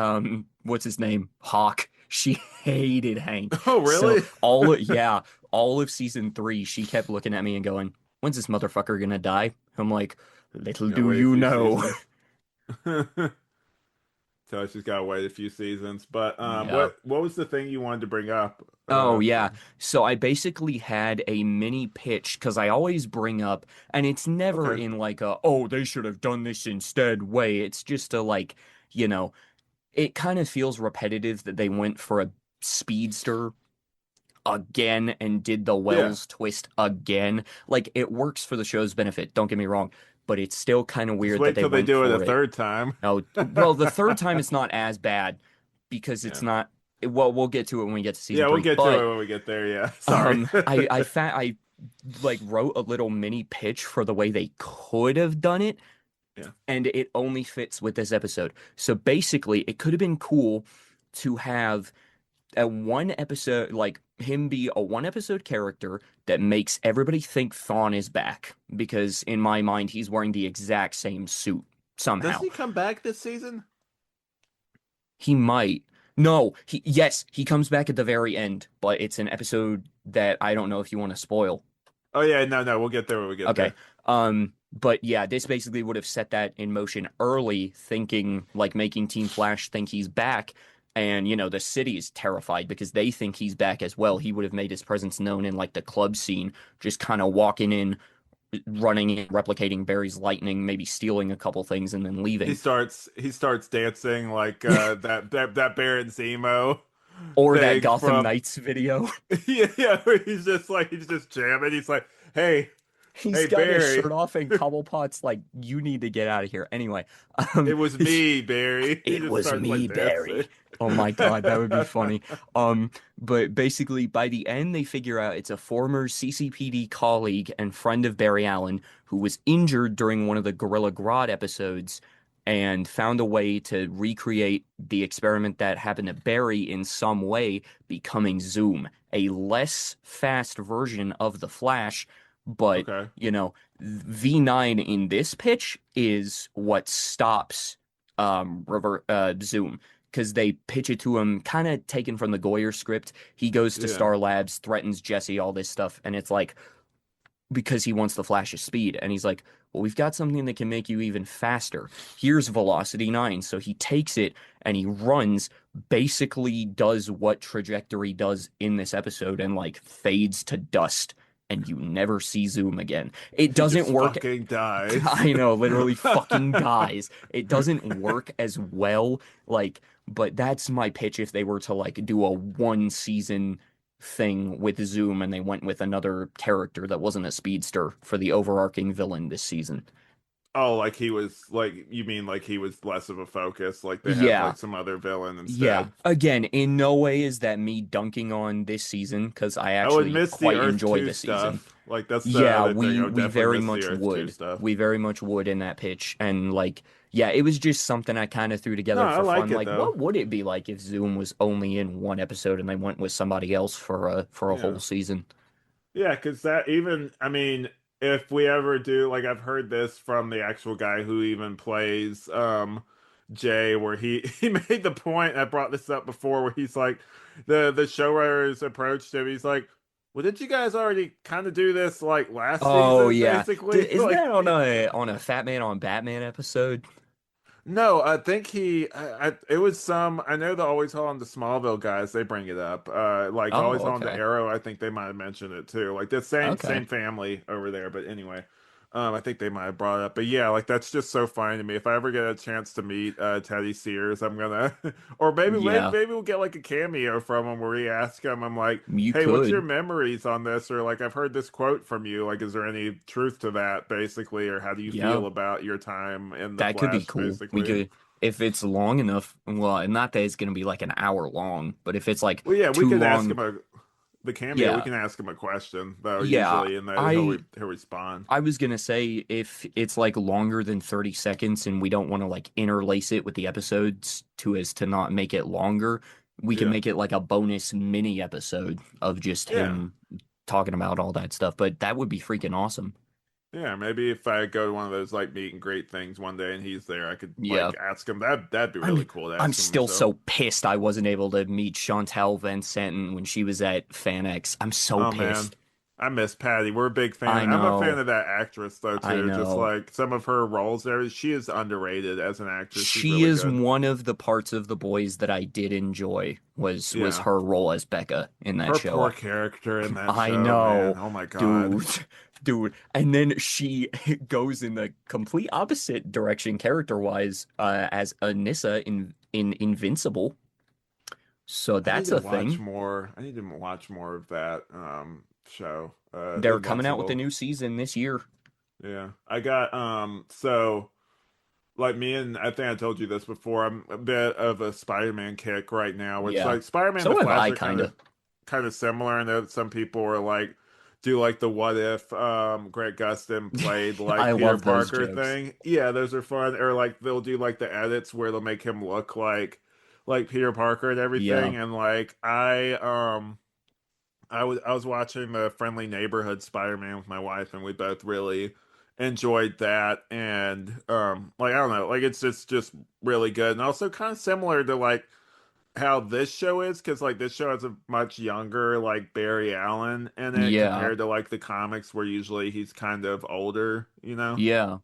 what's his name? Hawk. She hated Hank. Oh, So really? all of season 3, she kept looking at me and going, "When's this motherfucker gonna die?" I'm like, "Little Gotta do wait a you few know." seasons. So she's got to wait a few seasons. But Yeah. what was the thing you wanted to bring up? Oh yeah. So I basically had a mini pitch because I always bring up, and it's never Okay. in like a, oh, they should have done this instead way. It's just a like, you know, it kind of feels repetitive that they went for a speedster again and did the Yeah. Wells twist again. Like it works for the show's benefit, don't get me wrong, but it's still kind of Just weird that wait they till they went do it a for it. third time. Oh, well, the third time it's not as bad because it's Yeah. not. Well, we'll get to it when we get to season Yeah, we'll 3. get to But it when we get there. Yeah. Sorry. I like wrote a little mini pitch for the way they could have done it, Yeah. and it only fits with this episode. So basically, it could have been cool to have a one episode, like him be a one episode character that makes everybody think Thawne is back because in my mind he's wearing the exact same suit Doesn't somehow. he come back this season? He might. No, yes, he comes back at the very end, but it's an episode that I don't know if you want to spoil. Oh yeah, no, no, we'll get there when we get Okay. there. But yeah, this basically would have set that in motion early, thinking like making Team Flash think he's back. And, the city is terrified because they think he's back as well. He would have made his presence known in like the club scene, just kind of walking in, running in, replicating Barry's lightning, maybe stealing a couple things and then leaving. He starts dancing like that Baron Zemo Or that thing Gotham from Knights video. yeah, yeah, where he's just jamming. He's like, "Hey, He's hey got his shirt Barry, off and Cobblepot's like, you need to get out of here. Anyway, it was me, Barry." He it just was starts me, like dancing. Barry. Oh my God, that would be funny. But basically by the end they figure out it's a former CCPD colleague and friend of Barry Allen who was injured during one of the Gorilla Grodd episodes and found a way to recreate the experiment that happened to Barry in some way, becoming Zoom, a less fast version of the Flash, but Okay. V9 in this pitch is what stops Zoom because they pitch it to him kind of taken from the Goyer script. He goes to Yeah. Star Labs, threatens Jesse, all this stuff, and it's like because he wants the Flash's speed, and he's like, well, we've got something that can make you even faster. Here's Velocity 9. So he takes it and he runs, basically does what Trajectory does in this episode and like fades to dust and you never see Zoom again. It He doesn't just work. fucking dies. I know, literally fucking dies. It doesn't work as well, like, but that's my pitch if they were to like do a one season thing with Zoom and they went with another character that wasn't a speedster for the overarching villain this season. Oh, like he was like you mean like he was less of a focus, like they had Yeah. like some other villain Yeah. instead. Again, in no way is that me dunking on this season because I I would actually miss the quite Earth enjoy 2 this season. stuff. Like that's the Yeah, other thing. I would we definitely very miss the much Earth 2 would. stuff. We very much would in that pitch. And like, yeah, it was just something I kind of threw No, together I for like fun. it Like, though. what would it be like if Zoom was only in one episode and they went with somebody else for a whole Yeah. season? Yeah, because that even, I mean, if we ever do, like, I've heard this from the actual guy who even plays Jay, where he made the point. I brought this up before, where he's like, the showrunners approached him. He's like, "Well, did you guys already kind of do this like last Oh season, yeah. basically?" Isn't Like, that on a Fat Man on Batman episode? no, I think it was some. I know the Always Haul on the Smallville guys. They bring it up. Like Oh, Always Haul on the okay. Arrow. I think they might have mentioned it too. Like the same Okay. family over there. But anyway, I think they might have brought it up. But yeah, like that's just so funny to me. If I ever get a chance to meet Teddy Sears, I'm gonna, or Yeah, maybe we'll get like a cameo from him where we ask him. I'm like, you hey, what's your could. memories on this? Or like I've heard this quote from you. Like, is there any truth to that, basically? Or how do you Yeah. feel about your time in the That could be Flash, cool. We basically? could, if it's long enough. Well, not that it's gonna be like an hour long, but if it's like Well, yeah, we too could ask long, him a the cameo, we Yeah. can ask him a question though, Yeah. usually, and then I he'll respond. I was gonna say if it's like longer than 30 seconds and we don't want to like interlace it with the episodes to as to not make it longer, we can Yeah, make it like a bonus mini episode of just yeah, him talking about all that stuff. But that would be freaking awesome. yeah. Maybe if I go to one of those like meet and greet things one day and he's there, I could Yeah. like ask him. That'd be really I'm cool to I'm ask him still himself. so pissed I wasn't able to meet Chantal Van Santen when she was at FanX. I'm so Oh man, pissed. I miss Patty. We're a big fan. I I'm a fan know. of that actress though I too. Just know. like some of her roles there, she is underrated as an actress. She's She really is good. one of the parts of The Boys that I did enjoy was Yeah. her role as Becca in that Her show. poor character in that I show, man. know, Oh my God. dude, dude. And then she goes in the complete opposite direction character-wise, as Anissa in Invincible. So I need that's to a watch thing. more. I need to watch more of that show. They're coming out with a Invincible. new season this year. Yeah. I got so like me and I think I told you this before, I'm a bit of a Spider-Man kick right now, which Yeah. like Spider-Man and So the have Flash I, are kind of. kind of similar. I know that some people are like do like the what if Grant Gustin played like I Peter love those Parker jokes. thing. Yeah, those are fun. Or like they'll do like the edits where they'll make him look like Peter Parker and Yeah. everything. And like I was watching the Friendly Neighborhood Spider-Man with my wife, and we both really enjoyed that. And like I don't know, like it's just really good, and also kind of similar to like how this show is, because like this show has a much younger like Barry Allen in it Yeah. compared to like the comics where usually he's kind of older, you know? Yeah.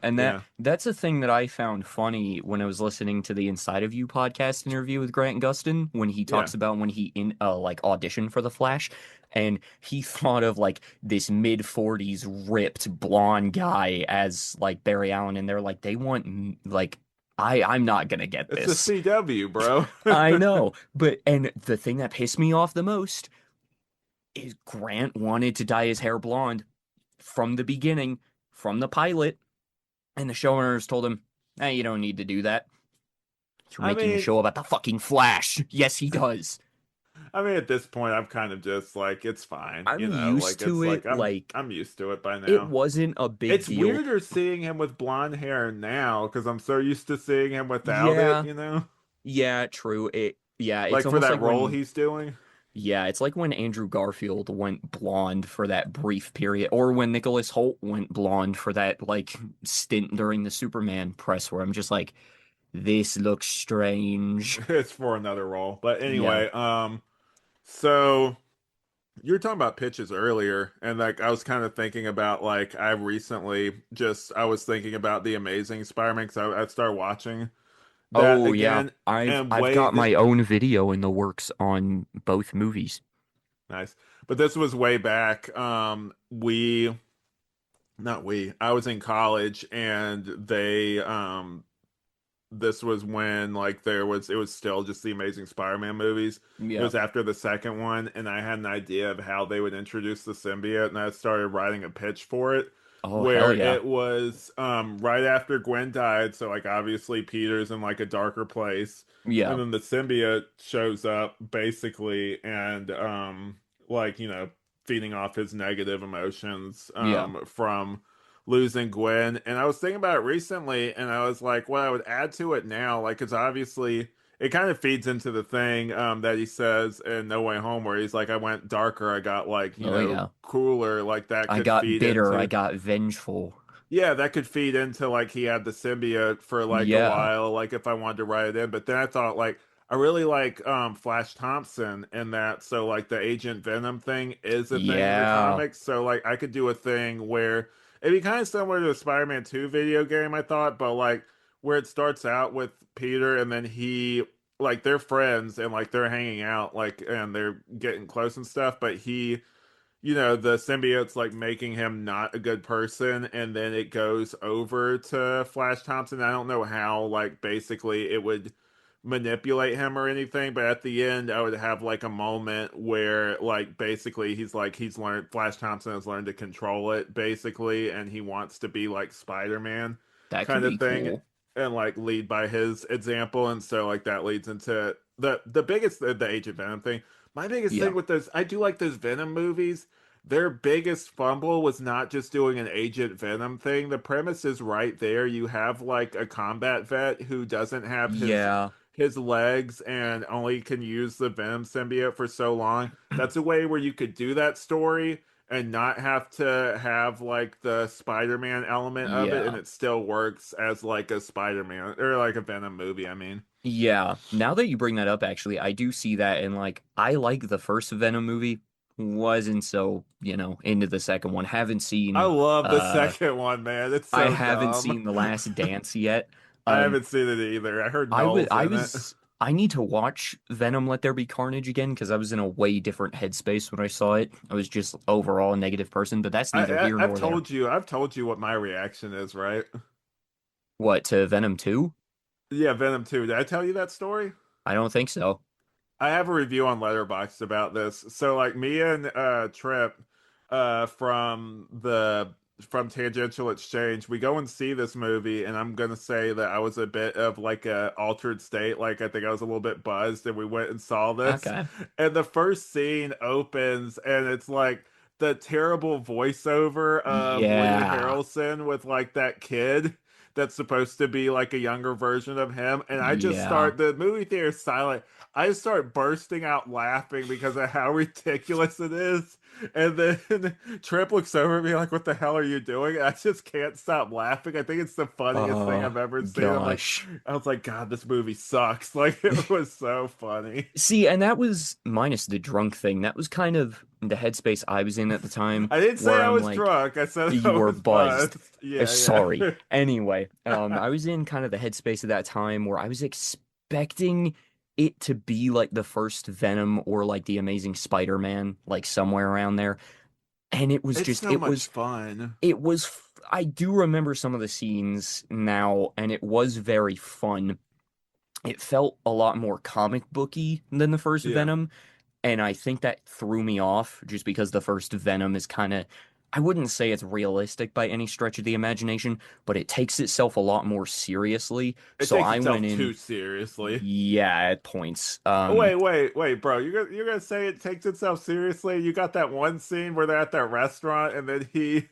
And Yeah, that's a thing that I found funny when I was listening to the Inside of You podcast interview with Grant Gustin when he yeah. talks about when he in like auditioned for the Flash and he thought of like this mid 40s ripped blonde guy as like Barry Allen and they're like they want like I'm not gonna get It's a this. CW, bro. I know, but and the thing that pissed me off the most is Grant wanted to dye his hair blonde from the beginning, from the pilot. And the showrunners told him, "Hey, you don't need to do that. You're I making a mean, show about the fucking Flash." Yes, he does. I mean, at this point, I'm kind of just like, it's fine, I'm you know. Like, used to it's like it. Like, I'm used to it by it now. wasn't a big It's deal. weirder seeing him with blonde hair now because I'm so used to seeing him without it, Yeah, you know. yeah, true. It's Like for almost that like role when, he's doing. yeah, it's like when Andrew Garfield went blonde for that brief period, or when Nicholas Hoult went blonde for that, like, stint during the Superman press, where I'm just like, this looks strange. It's for another role, but Yeah. anyway, so you were talking about pitches earlier, and like I was kind of thinking about like I was thinking about the Amazing Spider-Man because I started watching that Oh yeah, again, I've and I've way got that my own video in the works on both movies. nice, but this was way back. We not we. I was in college, and this was when like it was still just the Amazing Spider-Man movies. It Yeah. was after the second one, and I had an idea of how they would introduce the symbiote, and I started writing a pitch for it Oh hell where yeah. it was right after Gwen died, so like obviously Peter's in like a darker place, and Yeah. then the symbiote shows up basically and like, you know, feeding off his negative emotions Yeah. from losing Gwen. And I was thinking about it recently, and I was like, what I would add to it now, like, because obviously it kind of feeds into the thing that he says in No Way Home, where he's like, I went darker, I got like, you Oh know, yeah. cooler, like that I could got feed bitter, I into, got vengeful. yeah, that could feed into like he had the symbiote for like a Yeah. while, like if I wanted to write it in. But then I thought like I really like Flash Thompson in that, so like the Agent Venom thing is a thing in the Yeah. comics. So like I could do a thing where it'd be kind of similar to the Spider-Man 2 video game, I thought, but like where it starts out with Peter and then he like they're friends and like they're hanging out like and they're getting close and stuff, but he, you know, the symbiote's like making him not a good person, and then it goes over to Flash Thompson. I don't know how, like, basically it would manipulate him or anything, but at the end, I would have like a moment where, like, basically he's learned, Flash Thompson has learned to control it, basically, and he wants to be like Spider-Man That could kind be of thing cool. and like lead by his example. And so, like, that leads into the biggest, the Age of Venom thing. My biggest Yeah. thing with those, I do like those Venom movies. Their biggest fumble was not just doing an Agent Venom thing. The premise is right there. You have like a combat vet who doesn't have Yeah. his legs and only can use the Venom symbiote for so long. That's a way where you could do that story and not have to have like the Spider-Man element of it, and Yeah. it still works as like a Spider-Man or like a Venom movie, I mean. Yeah. Now that you bring that up, actually, I do see that, and like I like the first Venom movie. Wasn't so, into the second one. Haven't I seen love the uh second one, man. It's I so haven't dumb. seen The Last Dance yet. I Um haven't seen it either. I heard I was Noel's I in it. was I need to watch Venom Let There Be Carnage again because I was in a way different headspace when I saw it. I was just overall a negative person, but that's neither here I've nor there. told you what my reaction is, right? What, to Venom 2? Yeah, Venom 2. Did I tell you that story? I don't think so. I have a review on Letterboxd about this. So like me and Trip from Tangential Exchange, we go and see this movie, and I'm gonna say that I was a bit of like a altered state. Like I think I was a little bit buzzed, and we went and saw this. Okay. And the first scene opens, and it's like the terrible voiceover of Woody Yeah. Harrelson with like that kid that's supposed to be like a younger version of him. And I just Yeah. start, the movie theater is silent. I just start bursting out laughing because of how ridiculous it is. And then Trip looks over at me like, "What the hell are you doing?" And I just can't stop laughing. I think it's the funniest thing I've Oh ever seen. gosh. I was like, God, this movie sucks. Like, it was so funny. See, and that was minus the drunk thing. That was kind of the headspace I was in at the time I didn't say where I I'm was like, drunk. I said I you were was buzzed. buzzed. Yeah, Sorry. yeah. Anyway, I was in kind of the headspace at that time where I was expecting it to be like the first Venom or like the Amazing Spider-Man, like somewhere around there. And it was It's just, so much fun. I do remember some of the scenes now, and it was very fun. It felt a lot more comic booky than the first Yeah. Venom, and I think that threw me off just because the first Venom is kind of, I wouldn't say it's realistic by any stretch of the imagination, but it takes itself a lot more seriously. It So takes I went itself in, too seriously. yeah, at points. Oh, wait, bro. You're gonna say it takes itself seriously? You got that one scene where they're at that restaurant and then he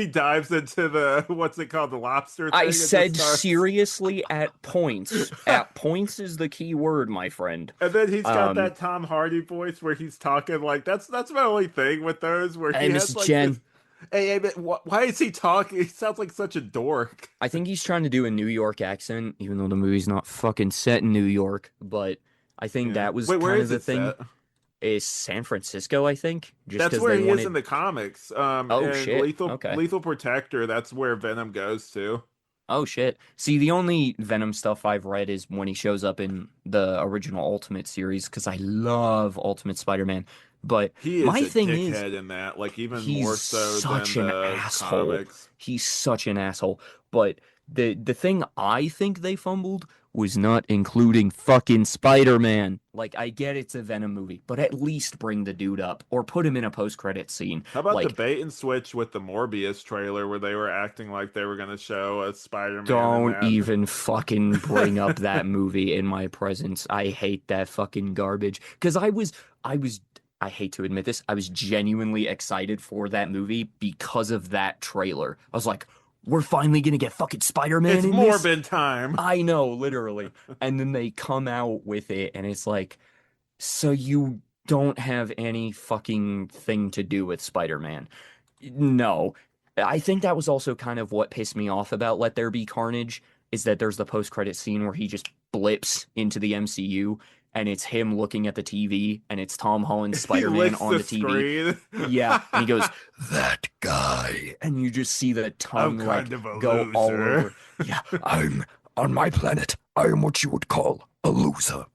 dives into the what's it called, the lobster I thing, and just said starts. seriously at points. At points is the key word, my friend. And then he's got Um, that Tom Hardy voice where he's talking like that's my only thing with those where hey, he has Mr. like this. Chen, Hey, but why is he talking? He sounds like such a dork. I think he's trying to do a New York accent, even though the movie's not fucking set in New York. But I think Yeah. that was Wait, where kind of is the it thing. set? Is San Francisco, I think, just That's because where they he is in wanted. the comics. Oh And shit. Okay. Lethal Protector. That's where Venom goes to. Oh shit. See, the only Venom stuff I've read is when he shows up in the original Ultimate series, because I love Ultimate Spider-Man. But He is my a thing is, dickhead in that, like even more he's so than such an the asshole. comics. He's such an asshole. But the thing I think they fumbled was not including fucking Spider-Man. Like, I get it's a Venom movie, but at least bring the dude up or put him in a post-credit scene. How about the Like, bait and switch with the Morbius trailer where they were acting like they were going to show a Spider-Man in don't that? even fucking bring up that movie in my presence. I hate that fucking garbage. Because I was, I hate to admit this, I was genuinely excited for that movie because of that trailer. I was like, we're finally gonna get fucking Spider-Man It's in this? Morbid time. I know, literally. And then they come out with it, and it's like, so you don't have any fucking thing to do with Spider-Man. No. I think that was also kind of what pissed me off about Let There Be Carnage, is that there's the post-credit scene where he just blips into the MCU, and it's him looking at the TV, and it's Tom Holland's He Spider-Man licks on the the TV. screen. Yeah, and he goes, that guy. And you just see the I'm tongue like kind of a go all loser. over. Yeah, I'm on my planet. I am what you would call a loser.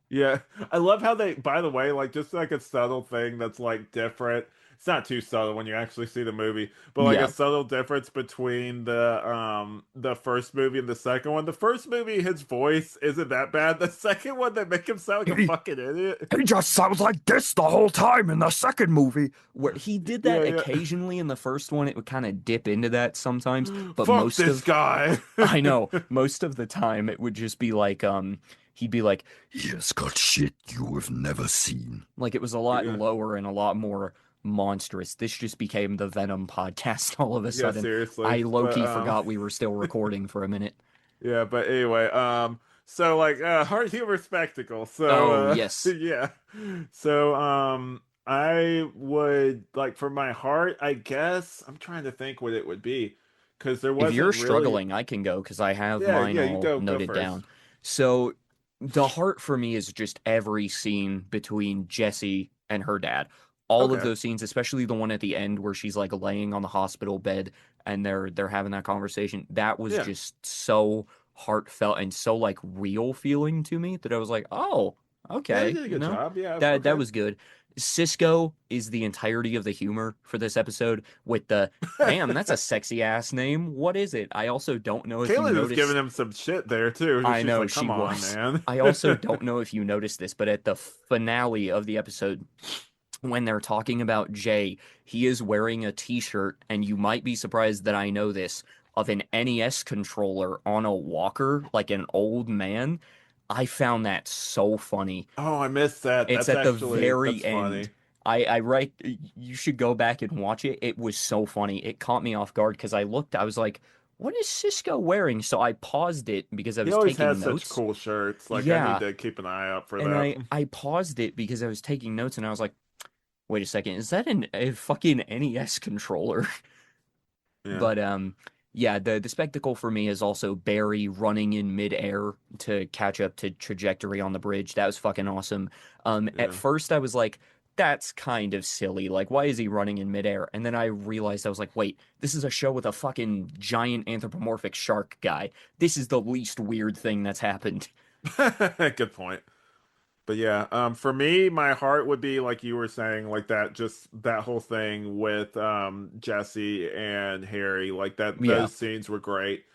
Yeah, I love how they, by the way, like just like a subtle thing that's like different. It's not too subtle when you actually see the movie, but like a Yeah. subtle difference between the first movie and the second one. The first movie, his voice isn't that bad. The second one, they make him sound like a He, fucking idiot. he just sounds like this the whole time in the second movie. Where he did Yeah, that yeah. occasionally in the first one, it would kind of dip into that sometimes, but Fuck this guy. I know, most of the time it would just be like he'd be like, "He has got shit you have never seen." Like it was a lot Yeah. lower and a lot more monstrous. This just became the Venom podcast all of a Yeah, sudden. seriously. I But low-key forgot we were still recording for a minute. yeah, but anyway, so like heart humor spectacle. So Oh, yes. yeah. So I would like for my heart, I guess I'm trying to think what it would be because there If you're wasn't really. struggling, I can go because I have Yeah, mine yeah, you all go noted first. down. So the heart for me is just every scene between Jessie and her dad. All of Okay. those scenes, especially the one at the end where she's like laying on the hospital bed and they're having that conversation. That was Yeah. just so heartfelt and so like real feeling to me that I was like, "Oh, Yeah, they okay, did a you good know." job. Yeah, That okay. was good. Cisco is the entirety of the humor for this episode with the damn, that's a sexy ass name. What is it? I also don't know if you Caitlin was giving noticed. him some shit there too. I She's know like, she "Come on, was. man." I also don't know if you noticed this, but at the finale of the episode, when they're talking about Jay, he is wearing a t-shirt, and you might be surprised that I know this, of an NES controller on a walker, like an old man. I found that so funny. Oh, I missed that. It's That's at the actually very that's end. funny. I write, you should go back and watch it. It was so funny. It caught me off guard because I looked, I was like, what is Cisco wearing? So I paused it because I He was always taking has such notes. cool shirts. Like I need Yeah. to keep an eye out for And that. I paused it because I was taking notes and I was like, wait a second, is that a fucking NES controller? Yeah. But yeah, the spectacle for me is also Barry running in midair to catch up to trajectory on the bridge. That was fucking awesome. At Yeah. first I was like, that's kind of silly. Like, why is he running in midair? And then I realized I was like, wait, this is a show with a fucking giant anthropomorphic shark guy. This is the least weird thing that's happened. Good point. But yeah, for me, my heart would be like you were saying, like that, just that whole thing with Jesse and Harry, like that. Yeah, Those scenes were great.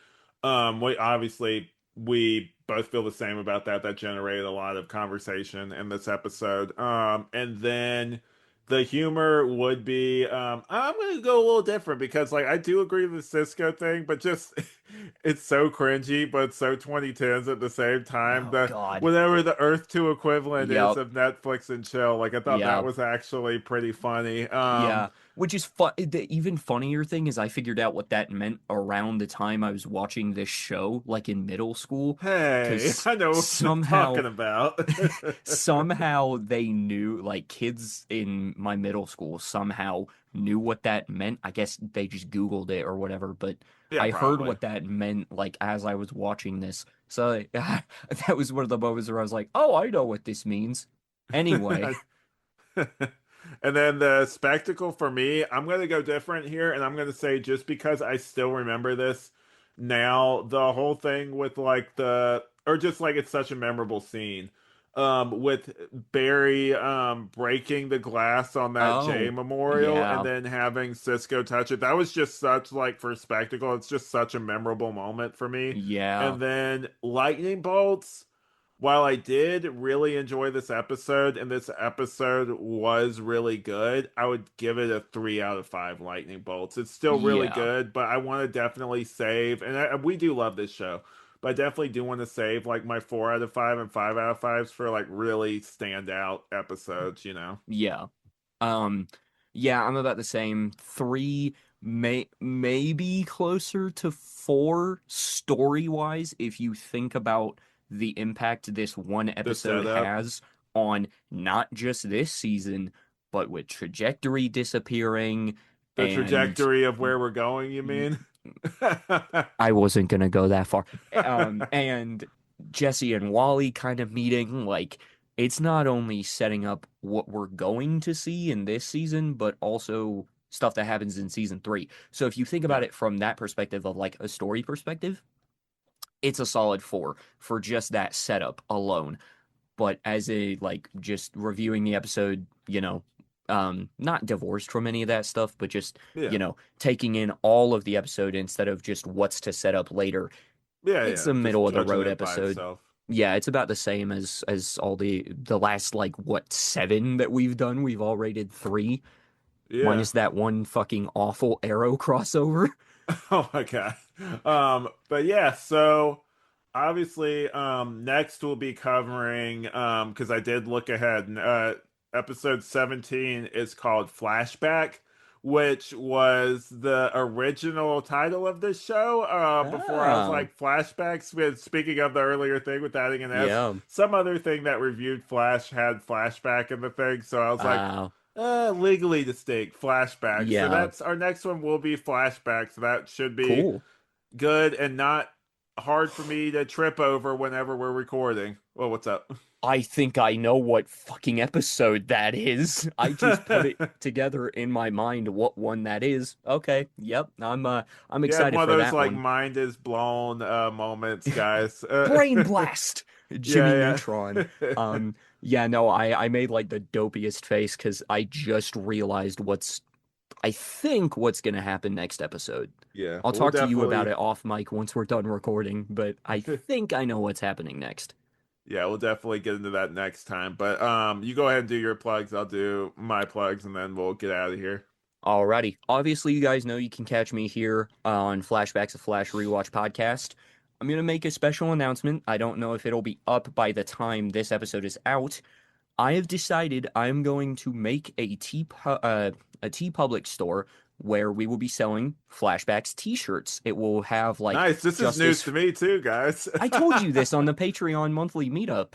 We both feel the same about that. That generated a lot of conversation in this episode. And then the humor would be, I'm gonna go a little different because like I do agree with the Cisco thing, but just it's so cringy, but so 2010s at the same time. oh The God. whatever the Earth 2 equivalent is Yep. of Netflix and chill, like I thought that Yeah. was actually pretty funny. Yeah, which is fun. The even funnier thing is I figured out what that meant around the time I was watching this show, like in middle school, Hey, because I know what you're somehow, talking about. somehow they knew, like kids in my middle school somehow knew what that meant. I guess they just Googled it or whatever, but Yeah, I heard probably. what that meant, like as I was watching this. So that was one of the moments where I was like, "Oh, I know what this means." Anyway, And then the spectacle for me, I'm going to go different here, and I'm going to say just because I still remember this now, the whole thing with like or just like it's such a memorable scene, with Barry breaking the glass on that J oh, memorial and yeah, then having Cisco touch it. That was just such like for spectacle. It's just such a memorable moment for me. yeah. And then lightning bolts. While I did really enjoy this episode, and this episode was really good, I would give it a 3 out of 5 lightning bolts. It's still really Yeah. good, but I want to definitely save, and we do love this show, but I definitely do want to save like my 4 out of 5 and 5 out of 5s for like really standout episodes, you know? Yeah. Um, yeah, I'm about the same. Three, maybe closer to four story-wise, if you think about the impact this one The episode setup, has on not just this season, but with trajectory disappearing the and trajectory of where we're going, you y- mean? I wasn't gonna go that far. And Jesse and Wally kind of meeting, like it's not only setting up what we're going to see in this season, but also stuff that happens in season three. So if you think about Yeah. it from that perspective of like a story perspective, it's a solid four for just that setup alone. But as a like just reviewing the episode, not divorced from any of that stuff, but just, Yeah. taking in all of the episode instead of just what's to set up later. Yeah, It's yeah. a Just middle of the judging road it by episode. itself. Yeah, it's about the same as all the last like what seven that we've done. We've all rated three, Yeah. minus that one fucking awful Arrow crossover. Oh my God. But yeah, so obviously, next we'll be covering, because I did look ahead, and episode 17 is called Flashback, which was the original title of this show. Before I was Oh, like Flashbacks, with speaking of the earlier thing with adding an S, yeah. some other thing that reviewed Flash had flashback in the thing, so I was like, Uh, legally distinct flashback. So yeah. that's our next one will be flashback. So that should be Cool. good and not hard for me to trip over whenever we're recording. Well, what's up? I think I know what fucking episode that is. I just put it together in my mind what one that is. Okay, yep. I'm You had excited one of for those that like one. mind is blown moments, guys. Brain blast. Jimmy Yeah, Neutron. yeah. Yeah, no, I made like the dopiest face because I just realized I think what's gonna happen next episode. Yeah, I'll we'll talk to you about definitely it off mic once we're done recording, but I think I know what's happening next. yeah, we'll definitely get into that next time. But you go ahead and do your plugs, I'll do my plugs, and then we'll get out of here. Alrighty. Obviously, you guys know you can catch me here on Flashbacks, a Flash Rewatch podcast. I'm going to make a special announcement. I don't know if it'll be up by the time this episode is out. I have decided I'm going to make a T Public store where we will be selling Flashbacks t-shirts. It will have like Nice. This is news Justice. to me too, guys. I told you this on the Patreon monthly meetup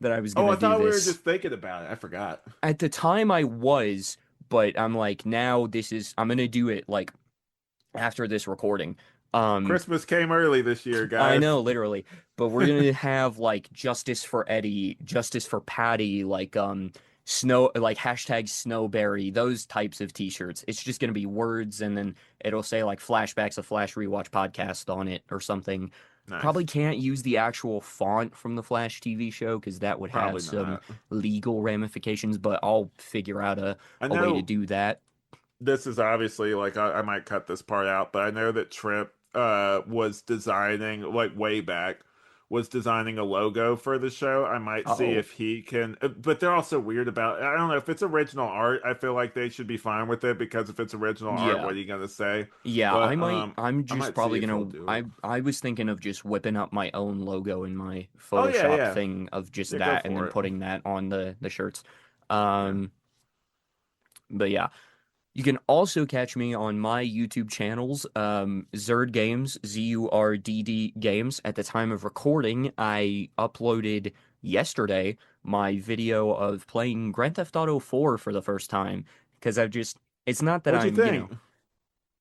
that I was going Oh, to I do thought we were this. just thinking about it. I forgot. At the time I was, but I'm like now I'm going to do it like after this recording. Um, Christmas came early this year, I guys. know, literally, but we're gonna have like justice for Eddie, justice for Patty, like snow, like hashtag Snowberry, those types of t-shirts. It's just gonna be words, and then it'll say like flashbacks, a Flash rewatch podcast on it or something. Probably Nice. can't use the actual font from the Flash TV show because that would have Probably some not. legal ramifications, but I'll figure out I a way to know do that. this is obviously like I might cut this part out, but I know that Trip was designing like way back was designing a logo for the show. I might see Oh, if he can, but they're also weird about. I don't know if it's original art. I feel like they should be fine with it because if it's original art, what yeah. are you gonna say? Yeah, But I'm I just might see probably if he'll gonna, do it. I was thinking of just whipping up my own logo in my Oh yeah, Photoshop yeah, thing of just yeah. Go that and for then it. putting that on the shirts. Yeah. Um, but yeah, you can also catch me on my YouTube channels, Zurd Games, ZURDD Games. At the time of recording, I uploaded yesterday my video of playing Grand Theft Auto 4 for the first time because it's not that What'd you I'm, think?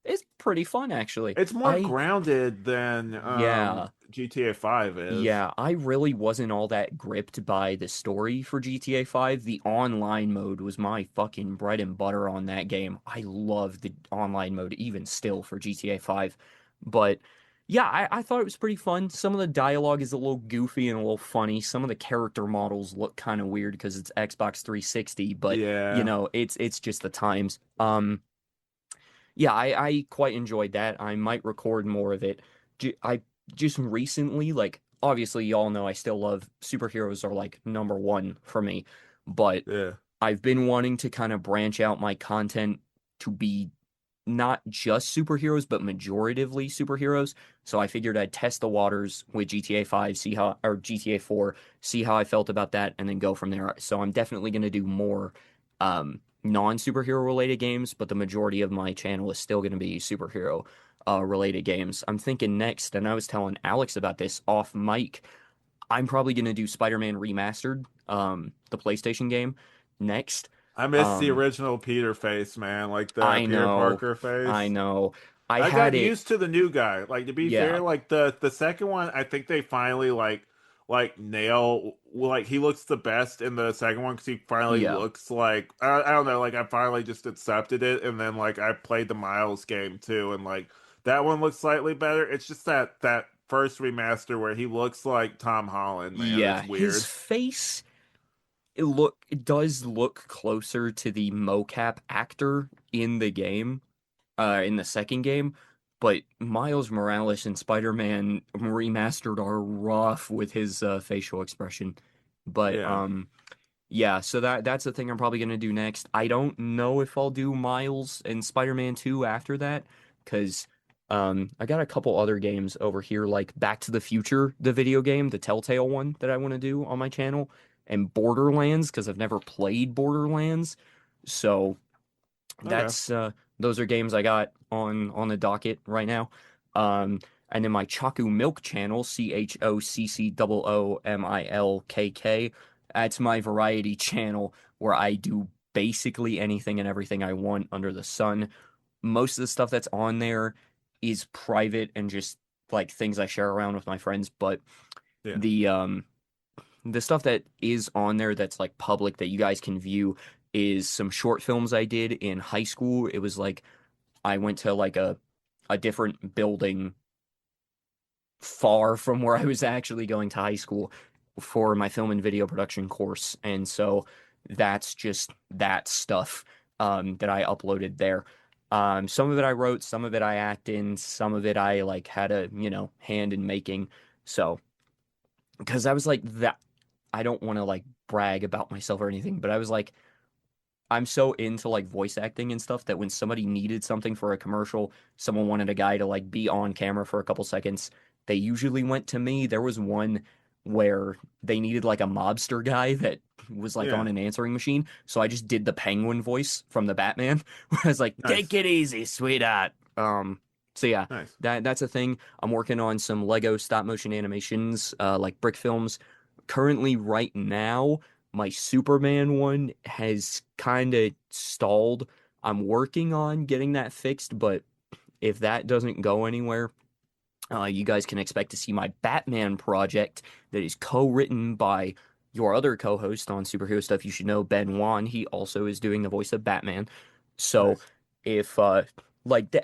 it's pretty fun actually. It's more I grounded than Yeah. GTA 5 is. Yeah, I really wasn't all that gripped by the story for GTA 5. The online mode was my fucking bread and butter on that game. I love the online mode even still for GTA 5. But yeah, I thought it was pretty fun. Some of the dialogue is a little goofy and a little funny. Some of the character models look kind of weird because it's Xbox 360, but Yeah. it's just the times. Yeah, I quite enjoyed that. I might record more of it. I just recently, like, obviously, y'all know I still love superheroes are like number one for me, but Yeah. I've been wanting to kind of branch out my content to be not just superheroes, but majoritively superheroes. So I figured I'd test the waters with GTA 5, or GTA 4, see how I felt about that, and then go from there. So I'm definitely going to do more non-superhero related games, but the majority of my channel is still going to be superhero related games. I'm thinking next, and I was telling Alex about this off mic, I'm probably going to do Spider-Man Remastered, the PlayStation game next. I miss the Um, original Peter face, man, like the I Peter know, Parker I face. know. I I had got it, used to the new guy. Like to be fair, yeah, like the second one, I think they finally like nail like he looks the best in the second one because he finally yeah. looks like I don't know, like I finally just accepted it, and then like I played the Miles game too, and like that one looks slightly better. It's just that first remaster where he looks like Tom Holland, man. Yeah, It's his weird. face it does look closer to the mocap actor in the game, in the second game, but Miles Morales and Spider-Man Remastered are rough with his facial expression. But Yeah. yeah, so that's the thing I'm probably gonna do next. I don't know if I'll do Miles and Spider-Man 2 after that, because I got a couple other games over here, like Back to the Future, the video game, the Telltale one that I want to do on my channel, and Borderlands because I've never played Borderlands. So Okay. that's those are games I got on the docket right now. Um, and then my Chaku Milk channel, ChoCCOOMILKK, that's my variety channel where I do basically anything and everything I want under the sun. Most of the stuff that's on there is private and just like things I share around with my friends, but Yeah. the stuff that is on there that's like public that you guys can view is some short films I did in high school. It was like I went to like a different building far from where I was actually going to high school for my film and video production course. And so that's just that stuff that I uploaded there. Some of it I wrote, some of it I act in, some of it I like had a, hand in making. So, because I was like that, I don't want to like brag about myself or anything, but I was like, I'm so into like voice acting and stuff that when somebody needed something for a commercial, someone wanted a guy to like be on camera for a couple seconds, they usually went to me. There was one where they needed like a mobster guy that was like on Yeah. an answering machine. So I just did the penguin voice from the Batman, where I was like, take Nice. it easy, sweetheart. So yeah, Nice. that's a thing. I'm working on some Lego stop motion animations, like brick films. Currently, right now, my Superman one has kind of stalled. I'm working on getting that fixed, but if that doesn't go anywhere, you guys can expect to see my Batman project that is co-written by your other co-host on Superhero Stuff You Should Know, Ben Wan. He also is doing the voice of Batman. So Nice. if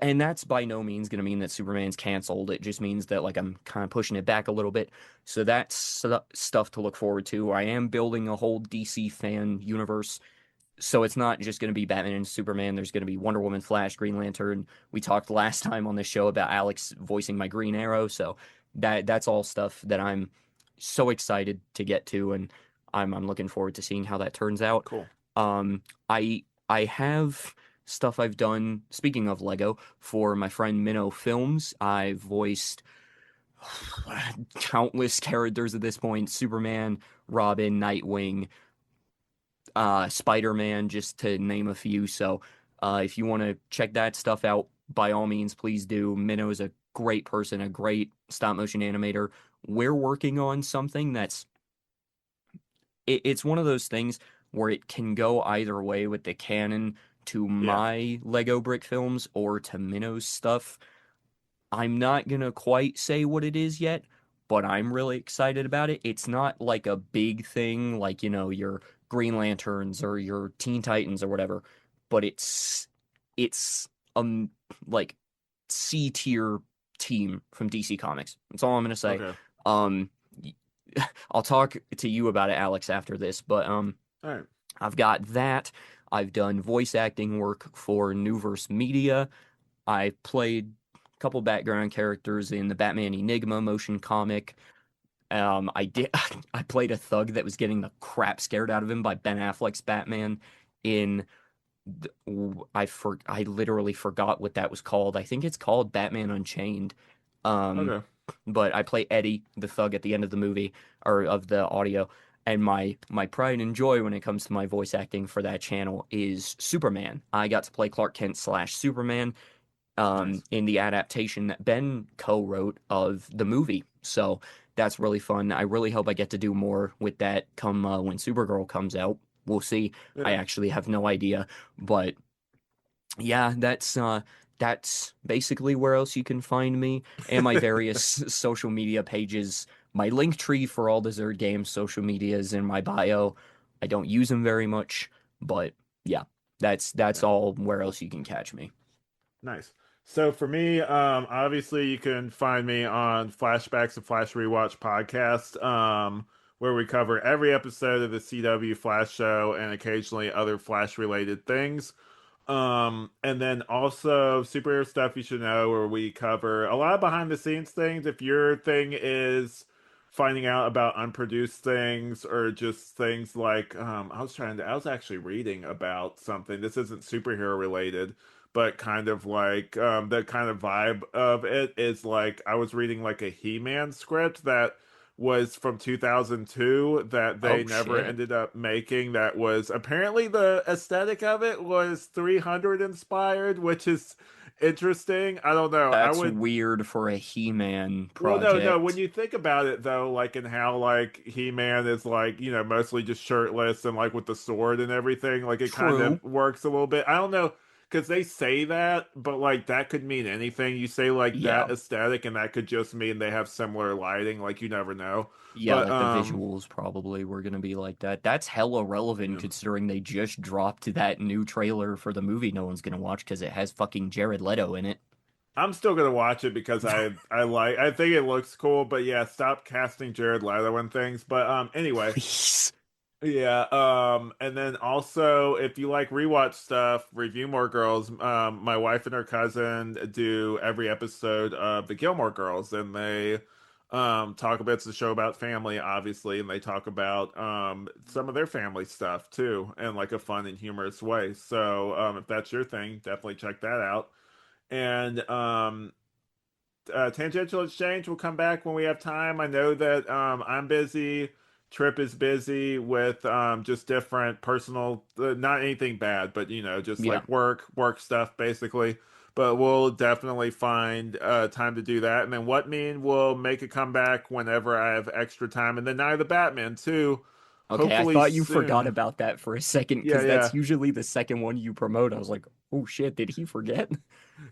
and that's by no means going to mean that Superman's canceled. It just means that like I'm kind of pushing it back a little bit. So that's stuff to look forward to. I am building a whole DC fan universe, so it's not just going to be Batman and Superman. There's going to be Wonder Woman, Flash, Green Lantern. We talked last time on this show about Alex voicing my Green Arrow, so that's all stuff that I'm so excited to get to, and I'm looking forward to seeing how that turns out. Cool. I have stuff I've done. Speaking of Lego, for my friend Minnow Films, I voiced countless characters at this point: Superman, Robin, Nightwing, Spider-Man, just to name a few. So if you want to check that stuff out, by all means, please do. Minnow is a great person, a great stop motion animator. We're working on something it's one of those things where it can go either way with the canon to Yeah. my Lego brick films or to Minnow's stuff. I'm not gonna quite say what it is yet, but I'm really excited about it. It's not like a big thing like, your Green Lanterns or your Teen Titans or whatever, but it's like C tier team from DC Comics. That's all I'm gonna say. Okay. Um I'll talk to you about it, Alex, after this, but All right. I've got that. I've done voice acting work for Newverse Media. I played a couple background characters in the Batman Enigma motion comic. I did. I played a thug that was getting the crap scared out of him by Ben Affleck's Batman. In I literally forgot what that was called. I think it's called Batman Unchained. Um, Okay. but I play Eddie, the thug, at the end of the movie or of the audio. And my pride and joy when it comes to my voice acting for that channel is Superman. I got to play Clark Kent slash Superman Nice. in the adaptation that Ben co-wrote of the movie. So that's really fun. I really hope I get to do more with that come when Supergirl comes out. We'll see. I Yeah. actually have no idea, but yeah, that's basically where else you can find me and my various social media pages. My link tree for all the Zerd Games social media is in my bio. I don't use them very much, but yeah, that's Yeah. all where else you can catch me. Nice. So for me, obviously you can find me on Flashbacks and Flash Rewatch podcast, where we cover every episode of the CW Flash show and occasionally other Flash related things. And then also superhero stuff you should know, where we cover a lot of behind the scenes things. If your thing is finding out about unproduced things or just things like I was actually reading about something. This isn't superhero related, but kind of like the kind of vibe of it is like I was reading like a He-Man script that was from 2002 that they Oh never shit. ended up making. That was apparently the aesthetic of it was 300 inspired, which is interesting. I don't know. I That's would weird for a He-Man well, no. When project. you think about it, though, like in how like He-Man is like, mostly just shirtless and like with the sword and everything, like it kind True. of works a little bit. I don't know, because they say that, but like that could mean anything. You say like that Yeah. aesthetic, and that could just mean they have similar lighting. Like you never know. Yeah, But like the visuals probably were gonna be like that. That's hella relevant yeah. considering they just dropped that new trailer for the movie no one's gonna watch because it has fucking Jared Leto in it. I'm still gonna watch it because I think it looks cool. But yeah, stop casting Jared Leto and things. But anyway. Please. Yeah, and then also if you like rewatch stuff, Review More Girls, my wife and her cousin do every episode of the Gilmore Girls, and they talk about, it's a show about family, obviously, and they talk about some of their family stuff too, in like a fun and humorous way. So if that's your thing, definitely check that out. And Tangential Exchange will come back when we have time. I know that I'm busy. Trip is busy with just different personal, not anything bad, but just Yeah. like work stuff basically. But we'll definitely find time to do that. And then What Mean will make a comeback whenever I have extra time. And then Night of the Batman too, Okay, I hopefully thought you forgot soon. about that for a second Yeah, because that's yeah. usually the second one you promote. I was like, oh shit, did he forget?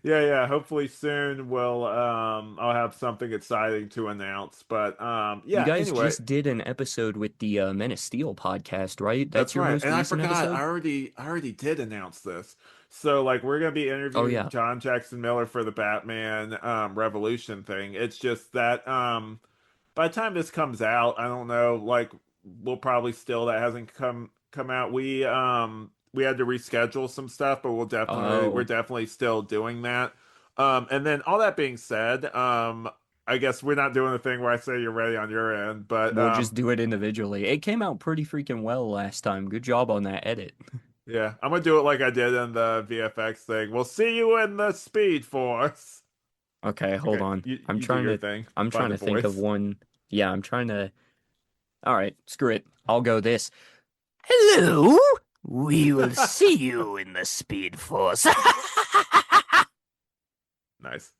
Yeah, yeah. Hopefully soon I'll have something exciting to announce. But You yeah, guys anyway, just did an episode with the Men of Steel podcast, right? That's that's your right. most And I recent forgot, episode? I already did announce this. So like we're gonna be Oh interviewing yeah. John Jackson Miller for the Batman Revolution thing. It's just that by the time this comes out, I don't know, like we'll probably still that hasn't come out. We had to reschedule some stuff, but we're Oh, definitely still doing that. And then all that being said, I guess we're not doing the thing where I say you're ready on your end, but we'll just do it individually. It came out pretty freaking well last time. Good job on that edit. yeah, I'm gonna do it like I did in the VFX thing. We'll see you in the Speed Force. Okay, hold Okay, on. I'm you do trying your to thing. I'm Find trying the to think of voice. one. Yeah, I'm trying to. All right, screw it. I'll go this. Hello. We will see you in the Speed Force. Nice.